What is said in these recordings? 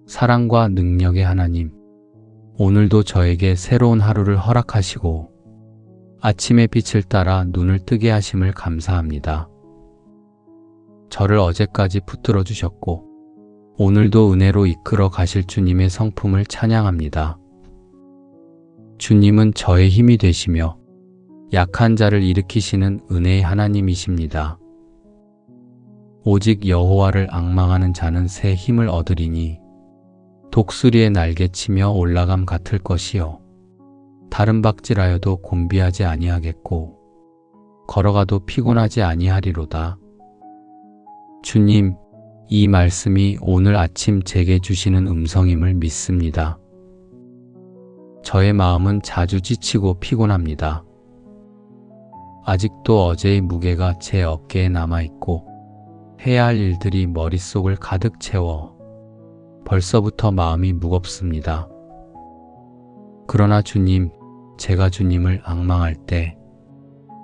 사랑과 능력의 하나님, 오늘도 저에게 새로운 하루를 허락하시고 아침의 빛을 따라 눈을 뜨게 하심을 감사합니다. 저를 어제까지 붙들어 주셨고 오늘도 은혜로 이끌어 가실 주님의 성품을 찬양합니다. 주님은 저의 힘이 되시며 약한 자를 일으키시는 은혜의 하나님이십니다. 오직 여호와를 앙망하는 자는 새 힘을 얻으리니 독수리의 날개치며 올라감 같을 것이요 다른 박질하여도 곤비하지 아니하겠고 걸어가도 피곤하지 아니하리로다. 주님, 이 말씀이 오늘 아침 제게 주시는 음성임을 믿습니다. 저의 마음은 자주 지치고 피곤합니다. 아직도 어제의 무게가 제 어깨에 남아있고 해야 할 일들이 머릿속을 가득 채워 벌써부터 마음이 무겁습니다. 그러나 주님, 제가 주님을 앙망할 때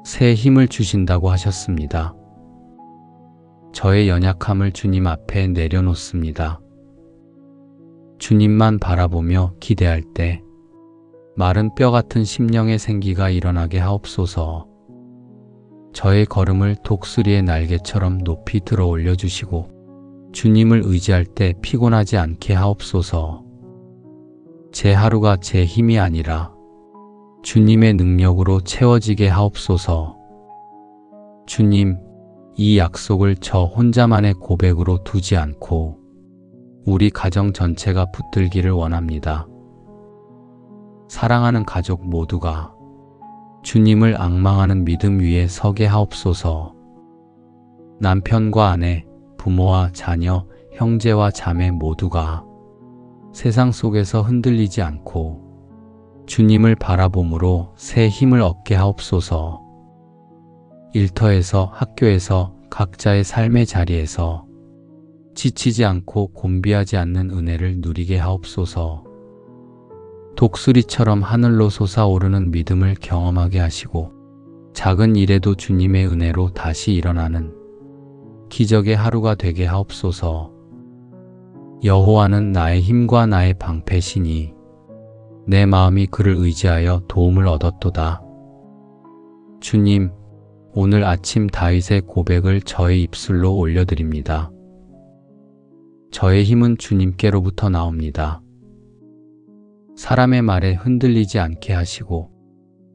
새 힘을 주신다고 하셨습니다. 저의 연약함을 주님 앞에 내려놓습니다. 주님만 바라보며 기대할 때 마른 뼈 같은 심령의 생기가 일어나게 하옵소서. 저의 걸음을 독수리의 날개처럼 높이 들어 올려주시고 주님을 의지할 때 피곤하지 않게 하옵소서. 제 하루가 제 힘이 아니라 주님의 능력으로 채워지게 하옵소서. 주님, 이 약속을 저 혼자만의 고백으로 두지 않고 우리 가정 전체가 붙들기를 원합니다. 사랑하는 가족 모두가 주님을 앙망하는 믿음 위에 서게 하옵소서. 남편과 아내, 부모와 자녀, 형제와 자매 모두가 세상 속에서 흔들리지 않고 주님을 바라봄으로 새 힘을 얻게 하옵소서. 일터에서, 학교에서, 각자의 삶의 자리에서 지치지 않고 곤비하지 않는 은혜를 누리게 하옵소서. 독수리처럼 하늘로 솟아오르는 믿음을 경험하게 하시고 작은 일에도 주님의 은혜로 다시 일어나는 기적의 하루가 되게 하옵소서. 여호와는 나의 힘과 나의 방패시니 내 마음이 그를 의지하여 도움을 얻었도다. 주님, 오늘 아침 다윗의 고백을 저의 입술로 올려드립니다. 저의 힘은 주님께로부터 나옵니다. 사람의 말에 흔들리지 않게 하시고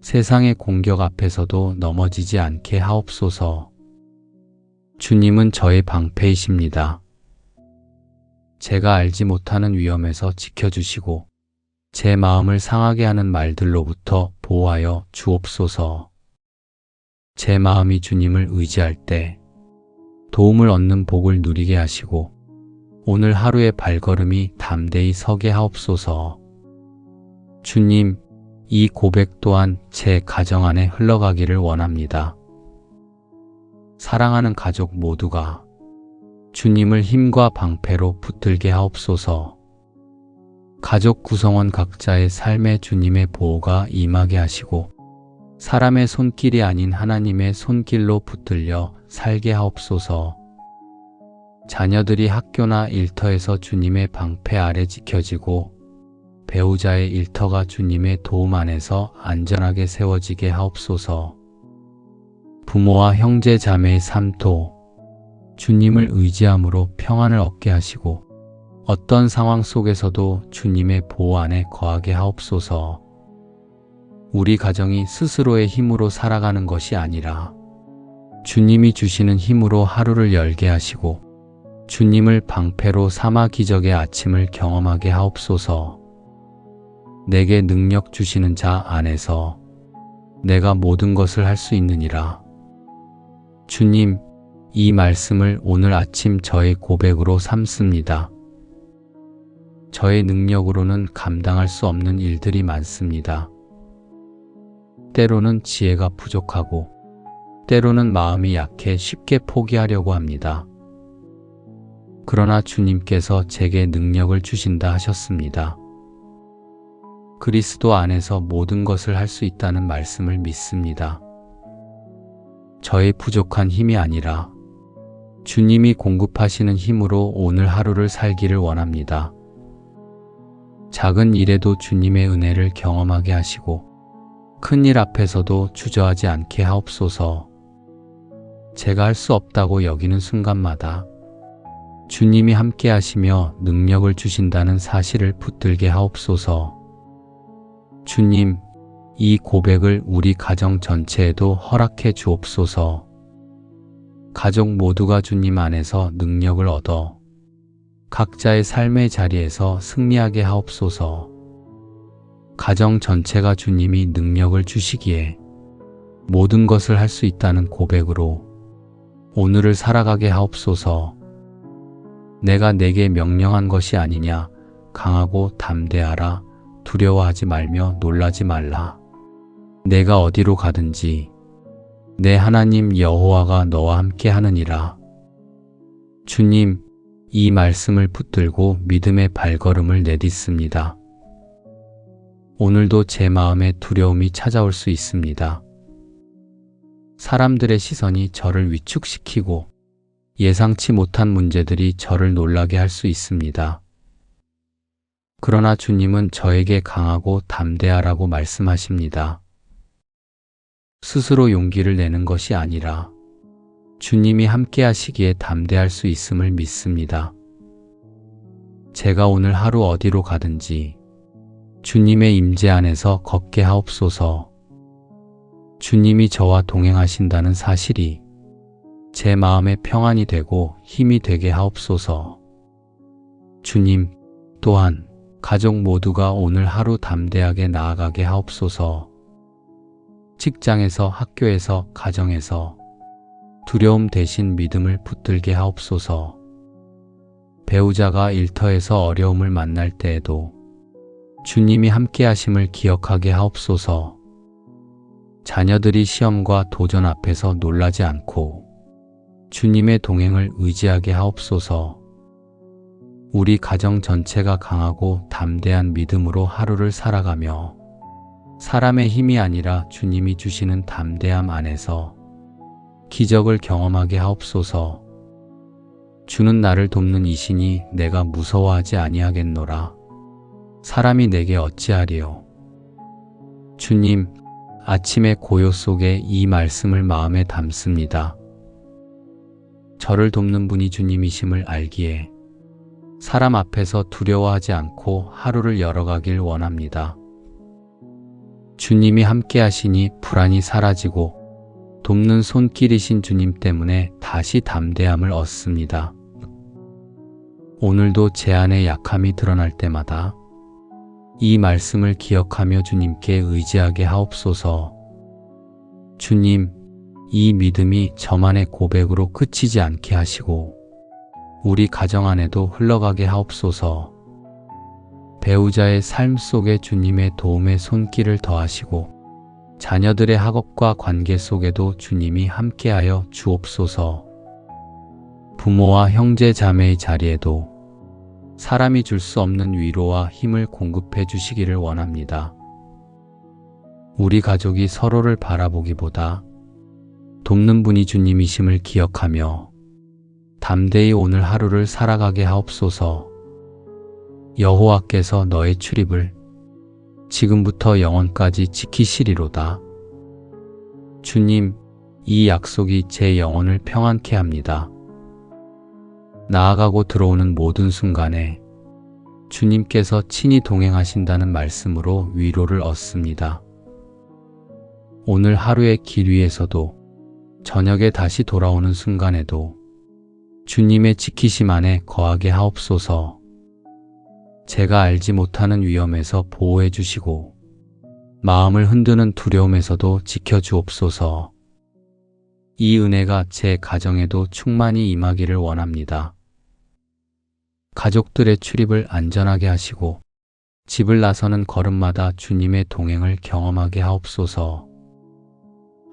세상의 공격 앞에서도 넘어지지 않게 하옵소서. 주님은 저의 방패이십니다. 제가 알지 못하는 위험에서 지켜주시고 제 마음을 상하게 하는 말들로부터 보호하여 주옵소서. 제 마음이 주님을 의지할 때 도움을 얻는 복을 누리게 하시고 오늘 하루의 발걸음이 담대히 서게 하옵소서. 주님, 이 고백 또한 제 가정 안에 흘러가기를 원합니다. 사랑하는 가족 모두가 주님을 힘과 방패로 붙들게 하옵소서. 가족 구성원 각자의 삶에 주님의 보호가 임하게 하시고 사람의 손길이 아닌 하나님의 손길로 붙들려 살게 하옵소서. 자녀들이 학교나 일터에서 주님의 방패 아래 지켜지고 배우자의 일터가 주님의 도움 안에서 안전하게 세워지게 하옵소서. 부모와 형제 자매의 삶도 주님을 의지함으로 평안을 얻게 하시고 어떤 상황 속에서도 주님의 보호 안에 거하게 하옵소서. 우리 가정이 스스로의 힘으로 살아가는 것이 아니라 주님이 주시는 힘으로 하루를 열게 하시고 주님을 방패로 삼아 기적의 아침을 경험하게 하옵소서. 내게 능력 주시는 자 안에서 내가 모든 것을 할 수 있느니라. 주님, 이 말씀을 오늘 아침 저의 고백으로 삼습니다. 저의 능력으로는 감당할 수 없는 일들이 많습니다. 때로는 지혜가 부족하고 때로는 마음이 약해 쉽게 포기하려고 합니다. 그러나 주님께서 제게 능력을 주신다 하셨습니다. 그리스도 안에서 모든 것을 할 수 있다는 말씀을 믿습니다. 저의 부족한 힘이 아니라 주님이 공급하시는 힘으로 오늘 하루를 살기를 원합니다. 작은 일에도 주님의 은혜를 경험하게 하시고 큰 일 앞에서도 주저하지 않게 하옵소서. 제가 할 수 없다고 여기는 순간마다 주님이 함께 하시며 능력을 주신다는 사실을 붙들게 하옵소서. 주님, 이 고백을 우리 가정 전체에도 허락해 주옵소서. 가족 모두가 주님 안에서 능력을 얻어 각자의 삶의 자리에서 승리하게 하옵소서. 가정 전체가 주님이 능력을 주시기에 모든 것을 할 수 있다는 고백으로 오늘을 살아가게 하옵소서. 내가 내게 명령한 것이 아니냐. 강하고 담대하라. 두려워하지 말며 놀라지 말라. 내가 어디로 가든지 내 하나님 여호와가 너와 함께 하느니라. 주님, 이 말씀을 붙들고 믿음의 발걸음을 내딛습니다. 오늘도 제 마음에 두려움이 찾아올 수 있습니다. 사람들의 시선이 저를 위축시키고 예상치 못한 문제들이 저를 놀라게 할 수 있습니다. 그러나 주님은 저에게 강하고 담대하라고 말씀하십니다. 스스로 용기를 내는 것이 아니라 주님이 함께 하시기에 담대할 수 있음을 믿습니다. 제가 오늘 하루 어디로 가든지 주님의 임재 안에서 걷게 하옵소서. 주님이 저와 동행하신다는 사실이 제 마음에 평안이 되고 힘이 되게 하옵소서. 주님, 또한 가족 모두가 오늘 하루 담대하게 나아가게 하옵소서. 직장에서, 학교에서, 가정에서 두려움 대신 믿음을 붙들게 하옵소서. 배우자가 일터에서 어려움을 만날 때에도 주님이 함께 하심을 기억하게 하옵소서. 자녀들이 시험과 도전 앞에서 놀라지 않고 주님의 동행을 의지하게 하옵소서. 우리 가정 전체가 강하고 담대한 믿음으로 하루를 살아가며 사람의 힘이 아니라 주님이 주시는 담대함 안에서 기적을 경험하게 하옵소서. 주는 나를 돕는 이시니 내가 무서워하지 아니하겠노라. 사람이 내게 어찌하리요. 주님, 아침의 고요 속에 이 말씀을 마음에 담습니다. 저를 돕는 분이 주님이심을 알기에 사람 앞에서 두려워하지 않고 하루를 열어가길 원합니다. 주님이 함께 하시니 불안이 사라지고 돕는 손길이신 주님 때문에 다시 담대함을 얻습니다. 오늘도 제 안에 약함이 드러날 때마다 이 말씀을 기억하며 주님께 의지하게 하옵소서. 주님, 이 믿음이 저만의 고백으로 그치지 않게 하시고 우리 가정 안에도 흘러가게 하옵소서. 배우자의 삶 속에 주님의 도움의 손길을 더하시고 자녀들의 학업과 관계 속에도 주님이 함께하여 주옵소서. 부모와 형제 자매의 자리에도 사람이 줄 수 없는 위로와 힘을 공급해 주시기를 원합니다. 우리 가족이 서로를 바라보기보다 돕는 분이 주님이심을 기억하며 담대히 오늘 하루를 살아가게 하옵소서. 여호와께서 너의 출입을 지금부터 영원까지 지키시리로다. 주님, 이 약속이 제 영혼을 평안케 합니다. 나아가고 들어오는 모든 순간에 주님께서 친히 동행하신다는 말씀으로 위로를 얻습니다. 오늘 하루의 길 위에서도 저녁에 다시 돌아오는 순간에도 주님의 지키심 안에 거하게 하옵소서. 제가 알지 못하는 위험에서 보호해 주시고 마음을 흔드는 두려움에서도 지켜주옵소서. 이 은혜가 제 가정에도 충만히 임하기를 원합니다. 가족들의 출입을 안전하게 하시고 집을 나서는 걸음마다 주님의 동행을 경험하게 하옵소서.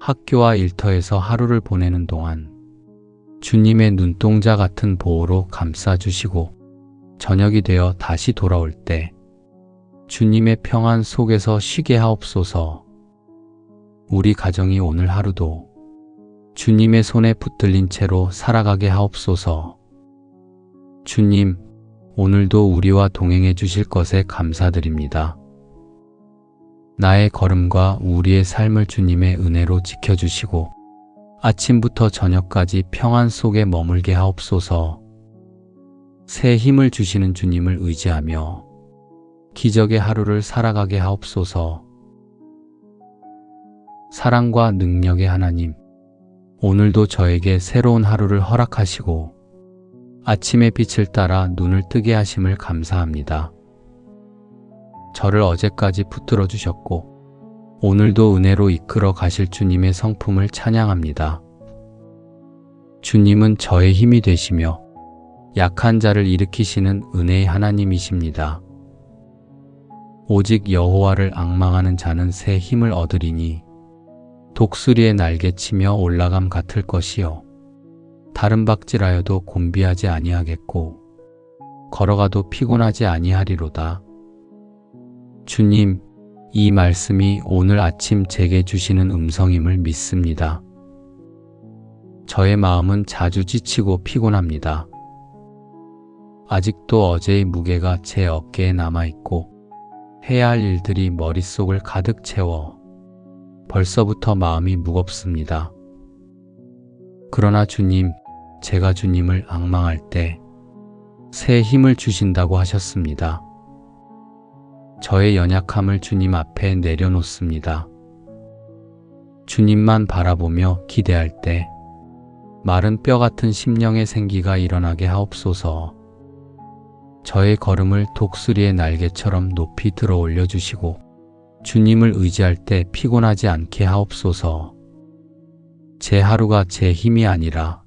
학교와 일터에서 하루를 보내는 동안 주님의 눈동자 같은 보호로 감싸주시고 저녁이 되어 다시 돌아올 때 주님의 평안 속에서 쉬게 하옵소서. 우리 가정이 오늘 하루도 주님의 손에 붙들린 채로 살아가게 하옵소서. 주님, 오늘도 우리와 동행해 주실 것에 감사드립니다. 나의 걸음과 우리의 삶을 주님의 은혜로 지켜주시고 아침부터 저녁까지 평안 속에 머물게 하옵소서. 새 힘을 주시는 주님을 의지하며 기적의 하루를 살아가게 하옵소서. 사랑과 능력의 하나님, 오늘도 저에게 새로운 하루를 허락하시고 아침의 빛을 따라 눈을 뜨게 하심을 감사합니다. 저를 어제까지 붙들어 주셨고 오늘도 은혜로 이끌어 가실 주님의 성품을 찬양합니다. 주님은 저의 힘이 되시며 약한 자를 일으키시는 은혜의 하나님이십니다. 오직 여호와를 앙망하는 자는 새 힘을 얻으리니 독수리의 날개치며 올라감 같을 것이요 다른 박질하여도 곤비하지 아니하겠고 걸어가도 피곤하지 아니하리로다. 주님, 이 말씀이 오늘 아침 제게 주시는 음성임을 믿습니다. 저의 마음은 자주 지치고 피곤합니다. 아직도 어제의 무게가 제 어깨에 남아있고 해야 할 일들이 머릿속을 가득 채워 벌써부터 마음이 무겁습니다. 그러나 주님, 제가 주님을 앙망할 때 새 힘을 주신다고 하셨습니다. 저의 연약함을 주님 앞에 내려놓습니다. 주님만 바라보며 기대할 때 마른 뼈 같은 심령의 생기가 일어나게 하옵소서. 저의 걸음을 독수리의 날개처럼 높이 들어 올려주시고 주님을 의지할 때 피곤하지 않게 하옵소서. 제 하루가 제 힘이 아니라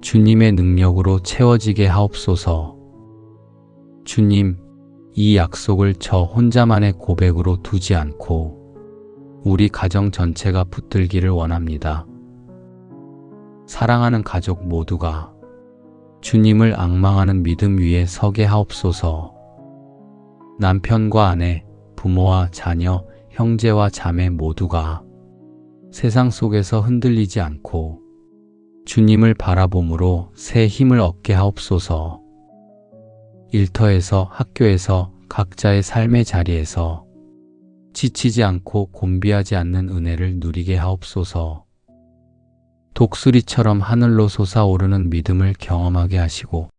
주님의 능력으로 채워지게 하옵소서. 주님, 이 약속을 저 혼자만의 고백으로 두지 않고 우리 가정 전체가 붙들기를 원합니다. 사랑하는 가족 모두가 주님을 앙망하는 믿음 위에 서게 하옵소서. 남편과 아내, 부모와 자녀, 형제와 자매 모두가 세상 속에서 흔들리지 않고 주님을 바라봄으로 새 힘을 얻게 하옵소서. 일터에서, 학교에서, 각자의 삶의 자리에서 지치지 않고 곤비하지 않는 은혜를 누리게 하옵소서. 독수리처럼 하늘로 솟아오르는 믿음을 경험하게 하시고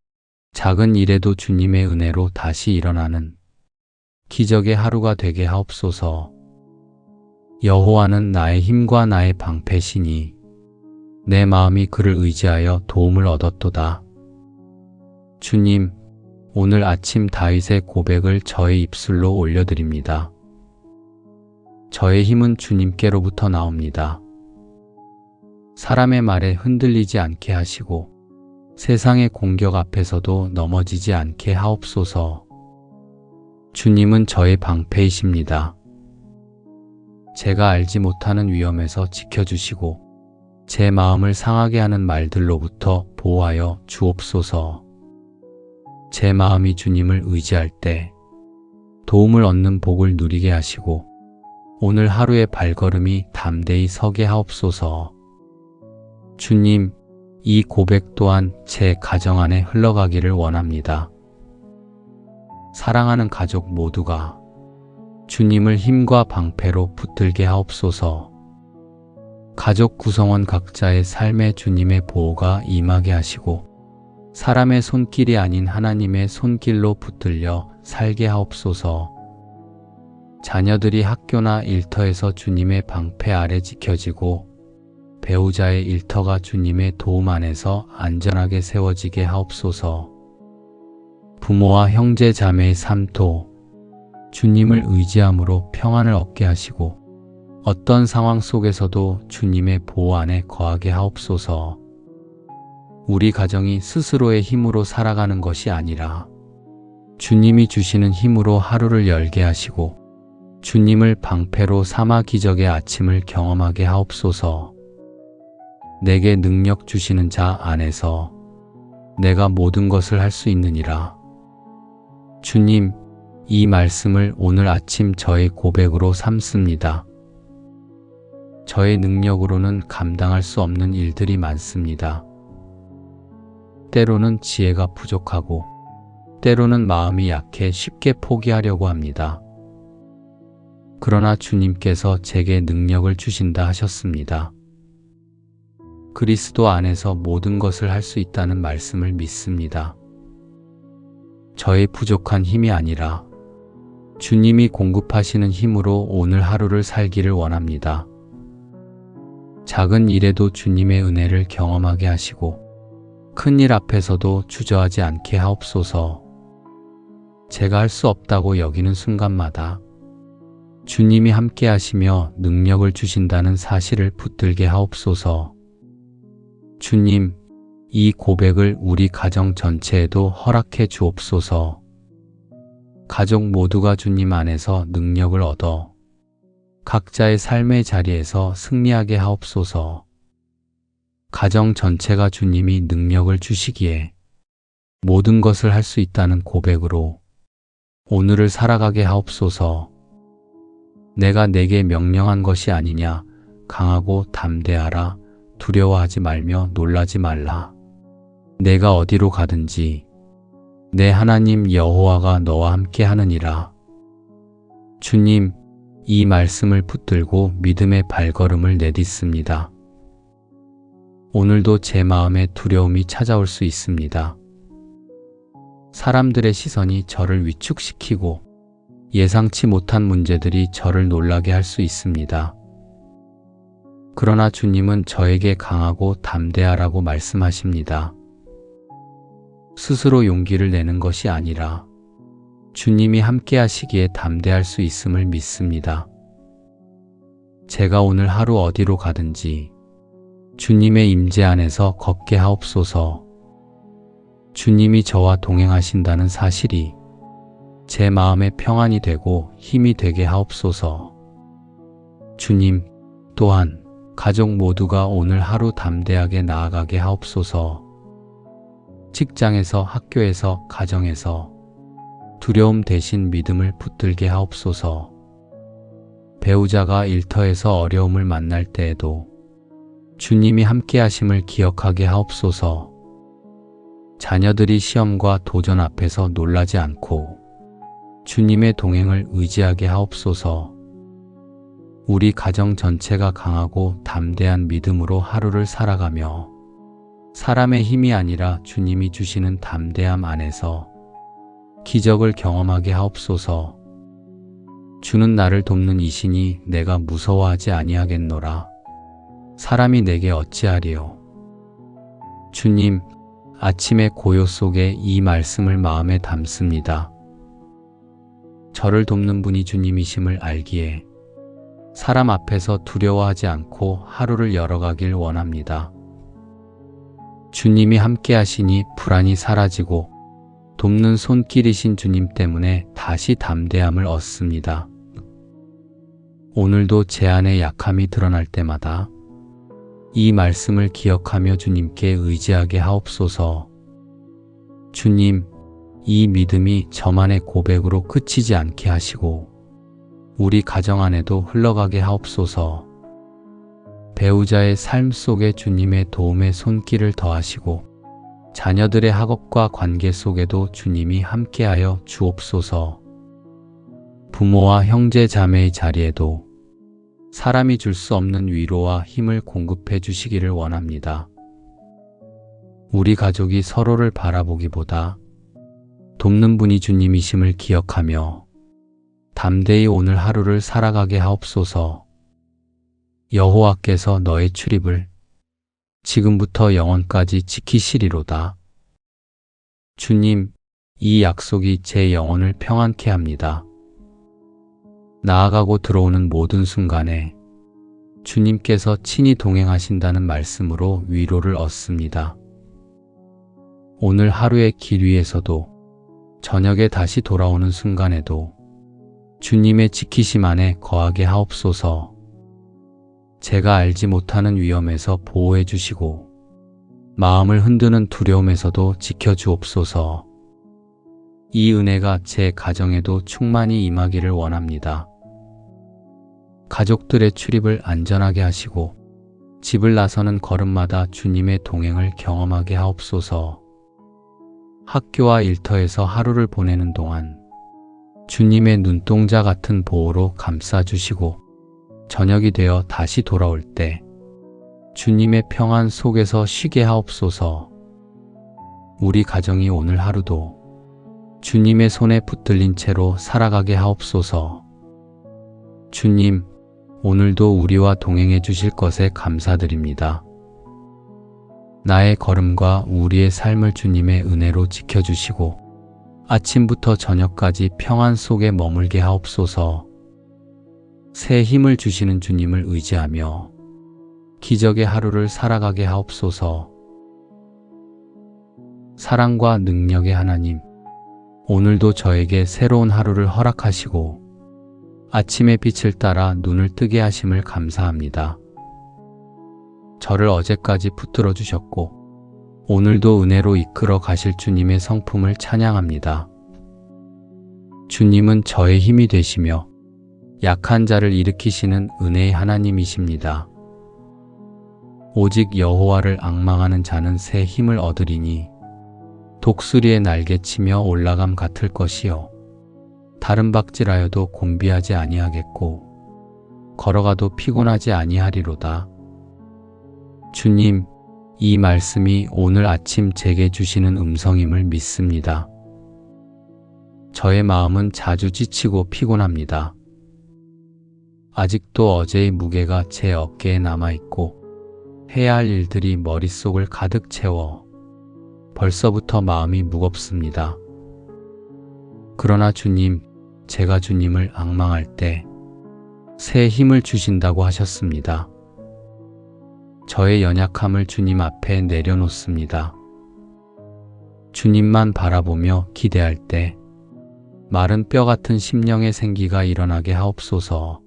작은 일에도 주님의 은혜로 다시 일어나는 기적의 하루가 되게 하옵소서. 여호와는 나의 힘과 나의 방패시니 내 마음이 그를 의지하여 도움을 얻었도다. 주님, 오늘 아침 다윗의 고백을 저의 입술로 올려드립니다. 저의 힘은 주님께로부터 나옵니다. 사람의 말에 흔들리지 않게 하시고 세상의 공격 앞에서도 넘어지지 않게 하옵소서. 주님은 저의 방패이십니다. 제가 알지 못하는 위험에서 지켜주시고 제 마음을 상하게 하는 말들로부터 보호하여 주옵소서. 제 마음이 주님을 의지할 때 도움을 얻는 복을 누리게 하시고 오늘 하루의 발걸음이 담대히 서게 하옵소서. 주님, 이 고백 또한 제 가정 안에 흘러가기를 원합니다. 사랑하는 가족 모두가 주님을 힘과 방패로 붙들게 하옵소서. 가족 구성원 각자의 삶에 주님의 보호가 임하게 하시고 사람의 손길이 아닌 하나님의 손길로 붙들려 살게 하옵소서. 자녀들이 학교나 일터에서 주님의 방패 아래 지켜지고 배우자의 일터가 주님의 도움 안에서 안전하게 세워지게 하옵소서. 부모와 형제 자매의 삶도 주님을 의지함으로 평안을 얻게 하시고 어떤 상황 속에서도 주님의 보호 안에 거하게 하옵소서. 우리 가정이 스스로의 힘으로 살아가는 것이 아니라 주님이 주시는 힘으로 하루를 열게 하시고 주님을 방패로 삼아 기적의 아침을 경험하게 하옵소서. 내게 능력 주시는 자 안에서 내가 모든 것을 할 수 있느니라. 주님, 이 말씀을 오늘 아침 저의 고백으로 삼습니다. 저의 능력으로는 감당할 수 없는 일들이 많습니다. 때로는 지혜가 부족하고 때로는 마음이 약해 쉽게 포기하려고 합니다. 그러나 주님께서 제게 능력을 주신다 하셨습니다. 그리스도 안에서 모든 것을 할 수 있다는 말씀을 믿습니다. 저의 부족한 힘이 아니라 주님이 공급하시는 힘으로 오늘 하루를 살기를 원합니다. 작은 일에도 주님의 은혜를 경험하게 하시고 큰 일 앞에서도 주저하지 않게 하옵소서. 제가 할 수 없다고 여기는 순간마다 주님이 함께 하시며 능력을 주신다는 사실을 붙들게 하옵소서. 주님, 이 고백을 우리 가정 전체에도 허락해 주옵소서. 가족 모두가 주님 안에서 능력을 얻어 각자의 삶의 자리에서 승리하게 하옵소서. 가정 전체가 주님이 능력을 주시기에 모든 것을 할 수 있다는 고백으로 오늘을 살아가게 하옵소서. 내가 내게 명령한 것이 아니냐. 강하고 담대하라. 두려워하지 말며 놀라지 말라. 내가 어디로 가든지 내 하나님 여호와가 너와 함께 하느니라. 주님, 이 말씀을 붙들고 믿음의 발걸음을 내딛습니다. 오늘도 제 마음에 두려움이 찾아올 수 있습니다. 사람들의 시선이 저를 위축시키고 예상치 못한 문제들이 저를 놀라게 할 수 있습니다. 그러나 주님은 저에게 강하고 담대하라고 말씀하십니다. 스스로 용기를 내는 것이 아니라 주님이 함께 하시기에 담대할 수 있음을 믿습니다. 제가 오늘 하루 어디로 가든지 주님의 임재 안에서 걷게 하옵소서. 주님이 저와 동행하신다는 사실이 제 마음의 평안이 되고 힘이 되게 하옵소서. 주님, 또한 가족 모두가 오늘 하루 담대하게 나아가게 하옵소서. 직장에서, 학교에서, 가정에서 두려움 대신 믿음을 붙들게 하옵소서. 배우자가 일터에서 어려움을 만날 때에도 주님이 함께 하심을 기억하게 하옵소서. 자녀들이 시험과 도전 앞에서 놀라지 않고 주님의 동행을 의지하게 하옵소서. 우리 가정 전체가 강하고 담대한 믿음으로 하루를 살아가며 사람의 힘이 아니라 주님이 주시는 담대함 안에서 기적을 경험하게 하옵소서. 주는 나를 돕는 이시니 내가 무서워하지 아니하겠노라. 사람이 내게 어찌하리요. 주님, 아침의 고요 속에 이 말씀을 마음에 담습니다. 저를 돕는 분이 주님이심을 알기에 사람 앞에서 두려워하지 않고 하루를 열어가길 원합니다. 주님이 함께 하시니 불안이 사라지고 돕는 손길이신 주님 때문에 다시 담대함을 얻습니다. 오늘도 제 안에 약함이 드러날 때마다 이 말씀을 기억하며 주님께 의지하게 하옵소서. 주님, 이 믿음이 저만의 고백으로 그치지 않게 하시고 우리 가정 안에도 흘러가게 하옵소서. 배우자의 삶 속에 주님의 도움의 손길을 더하시고 자녀들의 학업과 관계 속에도 주님이 함께하여 주옵소서. 부모와 형제 자매의 자리에도 사람이 줄 수 없는 위로와 힘을 공급해 주시기를 원합니다. 우리 가족이 서로를 바라보기보다 돕는 분이 주님이심을 기억하며 담대히 오늘 하루를 살아가게 하옵소서. 여호와께서 너의 출입을 지금부터 영원까지 지키시리로다. 주님, 이 약속이 제 영혼을 평안케 합니다. 나아가고 들어오는 모든 순간에 주님께서 친히 동행하신다는 말씀으로 위로를 얻습니다. 오늘 하루의 길 위에서도 저녁에 다시 돌아오는 순간에도 주님의 지키심 안에 거하게 하옵소서. 제가 알지 못하는 위험에서 보호해 주시고 마음을 흔드는 두려움에서도 지켜주옵소서. 이 은혜가 제 가정에도 충만히 임하기를 원합니다. 가족들의 출입을 안전하게 하시고 집을 나서는 걸음마다 주님의 동행을 경험하게 하옵소서. 학교와 일터에서 하루를 보내는 동안 주님의 눈동자 같은 보호로 감싸주시고 저녁이 되어 다시 돌아올 때 주님의 평안 속에서 쉬게 하옵소서. 우리 가정이 오늘 하루도 주님의 손에 붙들린 채로 살아가게 하옵소서. 주님, 오늘도 우리와 동행해 주실 것에 감사드립니다. 나의 걸음과 우리의 삶을 주님의 은혜로 지켜주시고 아침부터 저녁까지 평안 속에 머물게 하옵소서. 새 힘을 주시는 주님을 의지하며 기적의 하루를 살아가게 하옵소서. 사랑과 능력의 하나님, 오늘도 저에게 새로운 하루를 허락하시고 아침의 빛을 따라 눈을 뜨게 하심을 감사합니다. 저를 어제까지 붙들어 주셨고 오늘도 은혜로 이끌어 가실 주님의 성품을 찬양합니다. 주님은 저의 힘이 되시며 약한 자를 일으키시는 은혜의 하나님이십니다. 오직 여호와를 앙망하는 자는 새 힘을 얻으리니 독수리의 날개치며 올라감 같을 것이요 다른 박질하여도 곤비하지 아니하겠고 걸어가도 피곤하지 아니하리로다. 주님, 이 말씀이 오늘 아침 제게 주시는 음성임을 믿습니다. 저의 마음은 자주 지치고 피곤합니다. 아직도 어제의 무게가 제 어깨에 남아있고 해야 할 일들이 머릿속을 가득 채워 벌써부터 마음이 무겁습니다. 그러나 주님, 제가 주님을 앙망할 때 새 힘을 주신다고 하셨습니다. 저의 연약함을 주님 앞에 내려놓습니다. 주님만 바라보며 기대할 때 마른 뼈 같은 심령의 생기가 일어나게 하옵소서.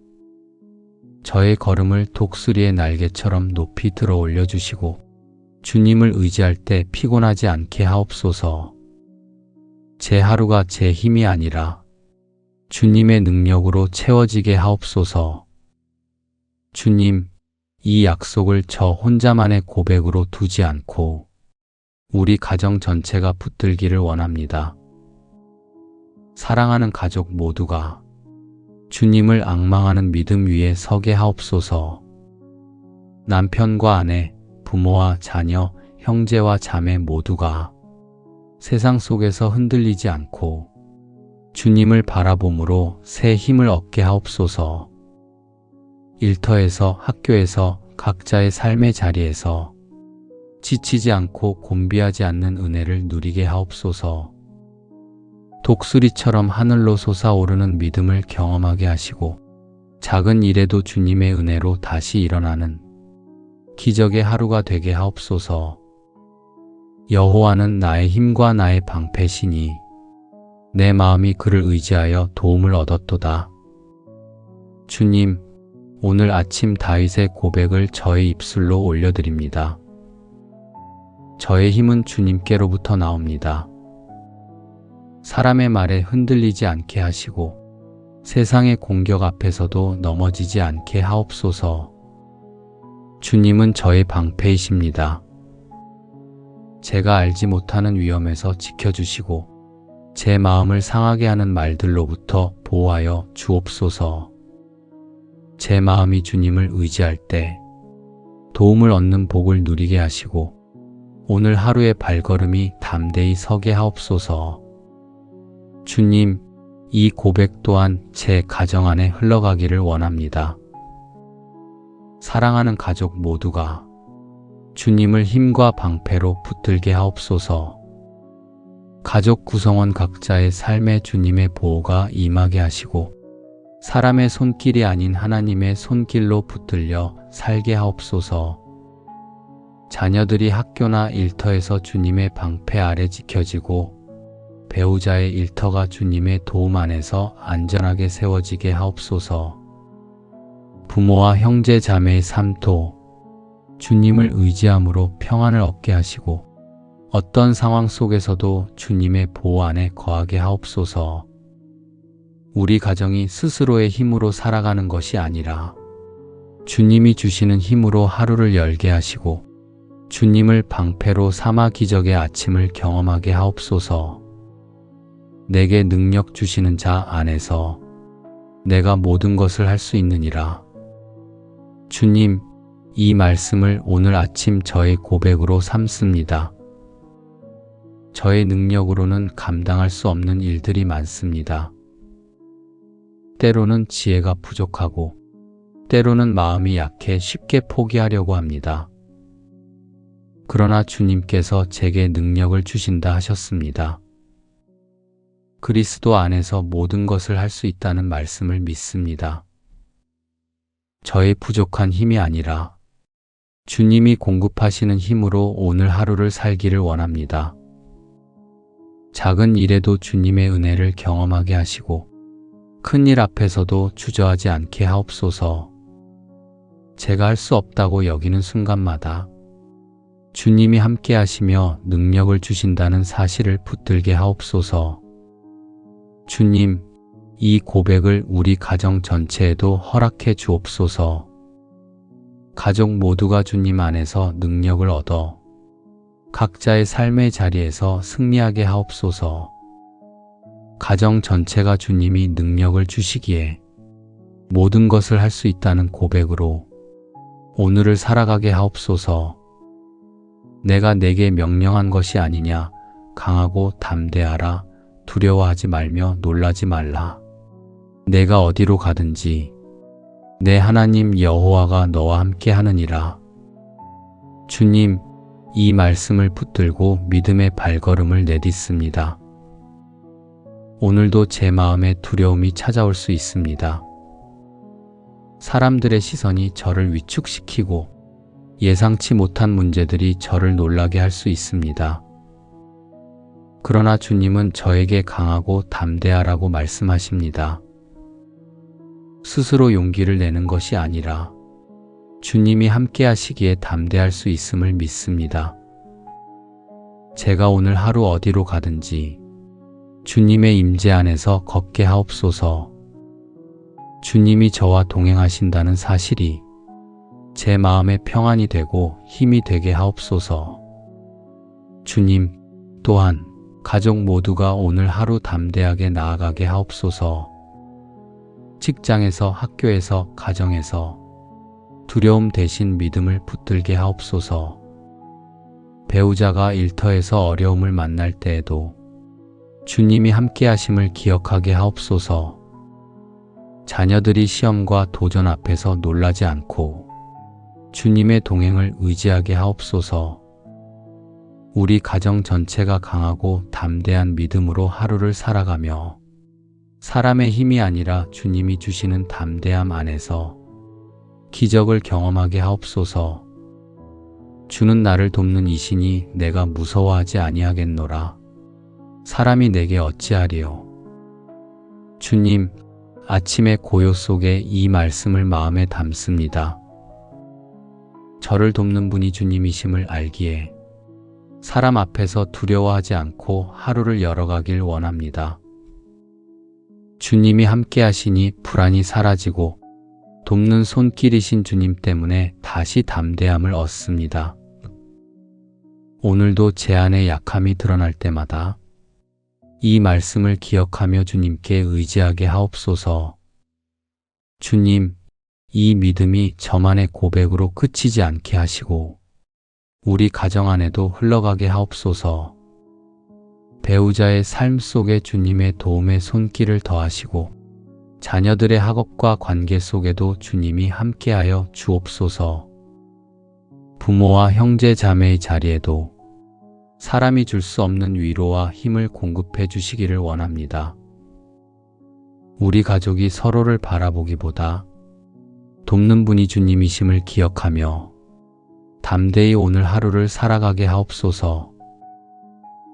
저의 걸음을 독수리의 날개처럼 높이 들어 올려주시고 주님을 의지할 때 피곤하지 않게 하옵소서. 제 하루가 제 힘이 아니라 주님의 능력으로 채워지게 하옵소서. 주님, 이 약속을 저 혼자만의 고백으로 두지 않고 우리 가정 전체가 붙들기를 원합니다. 사랑하는 가족 모두가 주님을 앙망하는 믿음 위에 서게 하옵소서. 남편과 아내, 부모와 자녀, 형제와 자매 모두가 세상 속에서 흔들리지 않고 주님을 바라봄으로 새 힘을 얻게 하옵소서. 일터에서, 학교에서, 각자의 삶의 자리에서 지치지 않고 곤비하지 않는 은혜를 누리게 하옵소서. 독수리처럼 하늘로 솟아오르는 믿음을 경험하게 하시고 작은 일에도 주님의 은혜로 다시 일어나는 기적의 하루가 되게 하옵소서. 여호와는 나의 힘과 나의 방패시니 내 마음이 그를 의지하여 도움을 얻었도다. 주님, 오늘 아침 다윗의 고백을 저의 입술로 올려드립니다. 저의 힘은 주님께로부터 나옵니다. 사람의 말에 흔들리지 않게 하시고 세상의 공격 앞에서도 넘어지지 않게 하옵소서. 주님은 저의 방패이십니다. 제가 알지 못하는 위험에서 지켜주시고 제 마음을 상하게 하는 말들로부터 보호하여 주옵소서. 제 마음이 주님을 의지할 때 도움을 얻는 복을 누리게 하시고 오늘 하루의 발걸음이 담대히 서게 하옵소서. 주님, 이 고백 또한 제 가정 안에 흘러가기를 원합니다. 사랑하는 가족 모두가 주님을 힘과 방패로 붙들게 하옵소서. 가족 구성원 각자의 삶에 주님의 보호가 임하게 하시고 사람의 손길이 아닌 하나님의 손길로 붙들려 살게 하옵소서. 자녀들이 학교나 일터에서 주님의 방패 아래 지켜지고 배우자의 일터가 주님의 도움 안에서 안전하게 세워지게 하옵소서. 부모와 형제 자매의 삶도 주님을 의지함으로 평안을 얻게 하시고 어떤 상황 속에서도 주님의 보호 안에 거하게 하옵소서. 우리 가정이 스스로의 힘으로 살아가는 것이 아니라 주님이 주시는 힘으로 하루를 열게 하시고 주님을 방패로 삼아 기적의 아침을 경험하게 하옵소서. 내게 능력 주시는 자 안에서 내가 모든 것을 할 수 있느니라. 주님, 이 말씀을 오늘 아침 저의 고백으로 삼습니다. 저의 능력으로는 감당할 수 없는 일들이 많습니다. 때로는 지혜가 부족하고, 때로는 마음이 약해 쉽게 포기하려고 합니다. 그러나 주님께서 제게 능력을 주신다 하셨습니다. 그리스도 안에서 모든 것을 할 수 있다는 말씀을 믿습니다. 저의 부족한 힘이 아니라 주님이 공급하시는 힘으로 오늘 하루를 살기를 원합니다. 작은 일에도 주님의 은혜를 경험하게 하시고 큰 일 앞에서도 주저하지 않게 하옵소서. 제가 할 수 없다고 여기는 순간마다 주님이 함께 하시며 능력을 주신다는 사실을 붙들게 하옵소서. 주님, 이 고백을 우리 가정 전체에도 허락해 주옵소서. 가족 모두가 주님 안에서 능력을 얻어 각자의 삶의 자리에서 승리하게 하옵소서. 가정 전체가 주님이 능력을 주시기에 모든 것을 할 수 있다는 고백으로 오늘을 살아가게 하옵소서. 내가 내게 명령한 것이 아니냐. 강하고 담대하라. 두려워하지 말며 놀라지 말라. 내가 어디로 가든지 내 하나님 여호와가 너와 함께 하느니라. 주님, 이 말씀을 붙들고 믿음의 발걸음을 내딛습니다. 오늘도 제 마음에 두려움이 찾아올 수 있습니다. 사람들의 시선이 저를 위축시키고 예상치 못한 문제들이 저를 놀라게 할 수 있습니다. 그러나 주님은 저에게 강하고 담대하라고 말씀하십니다. 스스로 용기를 내는 것이 아니라 주님이 함께 하시기에 담대할 수 있음을 믿습니다. 제가 오늘 하루 어디로 가든지 주님의 임재 안에서 걷게 하옵소서. 주님이 저와 동행하신다는 사실이 제 마음의 평안이 되고 힘이 되게 하옵소서. 주님, 또한 가족 모두가 오늘 하루 담대하게 나아가게 하옵소서. 직장에서, 학교에서, 가정에서 두려움 대신 믿음을 붙들게 하옵소서. 배우자가 일터에서 어려움을 만날 때에도 주님이 함께 하심을 기억하게 하옵소서. 자녀들이 시험과 도전 앞에서 놀라지 않고 주님의 동행을 의지하게 하옵소서. 우리 가정 전체가 강하고 담대한 믿음으로 하루를 살아가며 사람의 힘이 아니라 주님이 주시는 담대함 안에서 기적을 경험하게 하옵소서. 주는 나를 돕는 이시니 내가 무서워하지 아니하겠노라. 사람이 내게 어찌하리요. 주님, 아침의 고요 속에 이 말씀을 마음에 담습니다. 저를 돕는 분이 주님이심을 알기에 사람 앞에서 두려워하지 않고 하루를 열어가길 원합니다. 주님이 함께 하시니 불안이 사라지고 돕는 손길이신 주님 때문에 다시 담대함을 얻습니다. 오늘도 제 안에 약함이 드러날 때마다 이 말씀을 기억하며 주님께 의지하게 하옵소서. 주님, 이 믿음이 저만의 고백으로 그치지 않게 하시고 우리 가정 안에도 흘러가게 하옵소서. 배우자의 삶 속에 주님의 도움의 손길을 더하시고 자녀들의 학업과 관계 속에도 주님이 함께하여 주옵소서. 부모와 형제 자매의 자리에도 사람이 줄 수 없는 위로와 힘을 공급해 주시기를 원합니다. 우리 가족이 서로를 바라보기보다 돕는 분이 주님이심을 기억하며 담대히 오늘 하루를 살아가게 하옵소서.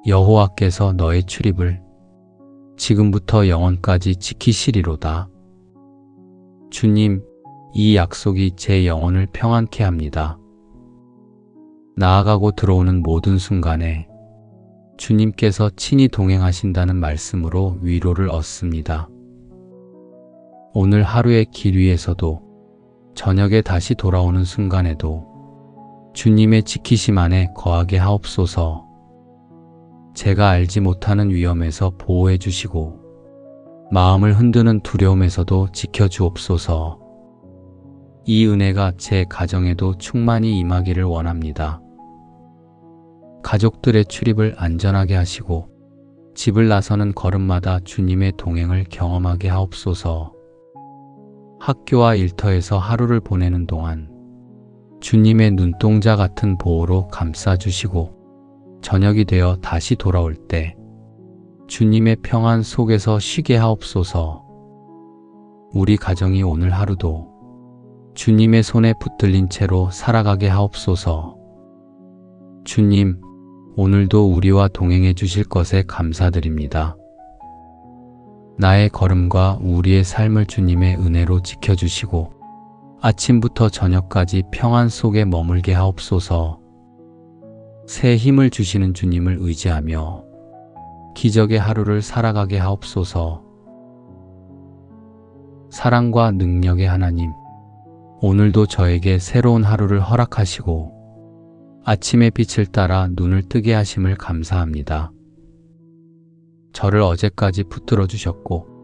여호와께서 너의 출입을 지금부터 영원까지 지키시리로다. 주님, 이 약속이 제 영혼을 평안케 합니다. 나아가고 들어오는 모든 순간에 주님께서 친히 동행하신다는 말씀으로 위로를 얻습니다. 오늘 하루의 길 위에서도 저녁에 다시 돌아오는 순간에도 주님의 지키심 안에 거하게 하옵소서. 제가 알지 못하는 위험에서 보호해 주시고 마음을 흔드는 두려움에서도 지켜주옵소서. 이 은혜가 제 가정에도 충만히 임하기를 원합니다. 가족들의 출입을 안전하게 하시고 집을 나서는 걸음마다 주님의 동행을 경험하게 하옵소서. 학교와 일터에서 하루를 보내는 동안 주님의 눈동자 같은 보호로 감싸주시고 저녁이 되어 다시 돌아올 때 주님의 평안 속에서 쉬게 하옵소서. 우리 가정이 오늘 하루도 주님의 손에 붙들린 채로 살아가게 하옵소서. 주님, 오늘도 우리와 동행해 주실 것에 감사드립니다. 나의 걸음과 우리의 삶을 주님의 은혜로 지켜주시고 아침부터 저녁까지 평안 속에 머물게 하옵소서. 새 힘을 주시는 주님을 의지하며 기적의 하루를 살아가게 하옵소서. 사랑과 능력의 하나님, 오늘도 저에게 새로운 하루를 허락하시고 아침의 빛을 따라 눈을 뜨게 하심을 감사합니다. 저를 어제까지 붙들어 주셨고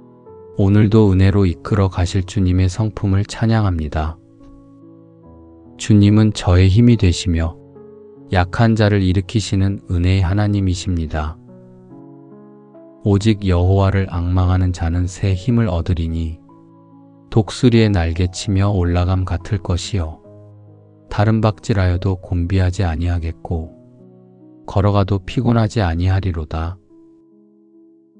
오늘도 은혜로 이끌어 가실 주님의 성품을 찬양합니다. 주님은 저의 힘이 되시며 약한 자를 일으키시는 은혜의 하나님이십니다. 오직 여호와를 앙망하는 자는 새 힘을 얻으리니 독수리의 날개치며 올라감 같을 것이요 다른 박질하여도 곤비하지 아니하겠고 걸어가도 피곤하지 아니하리로다.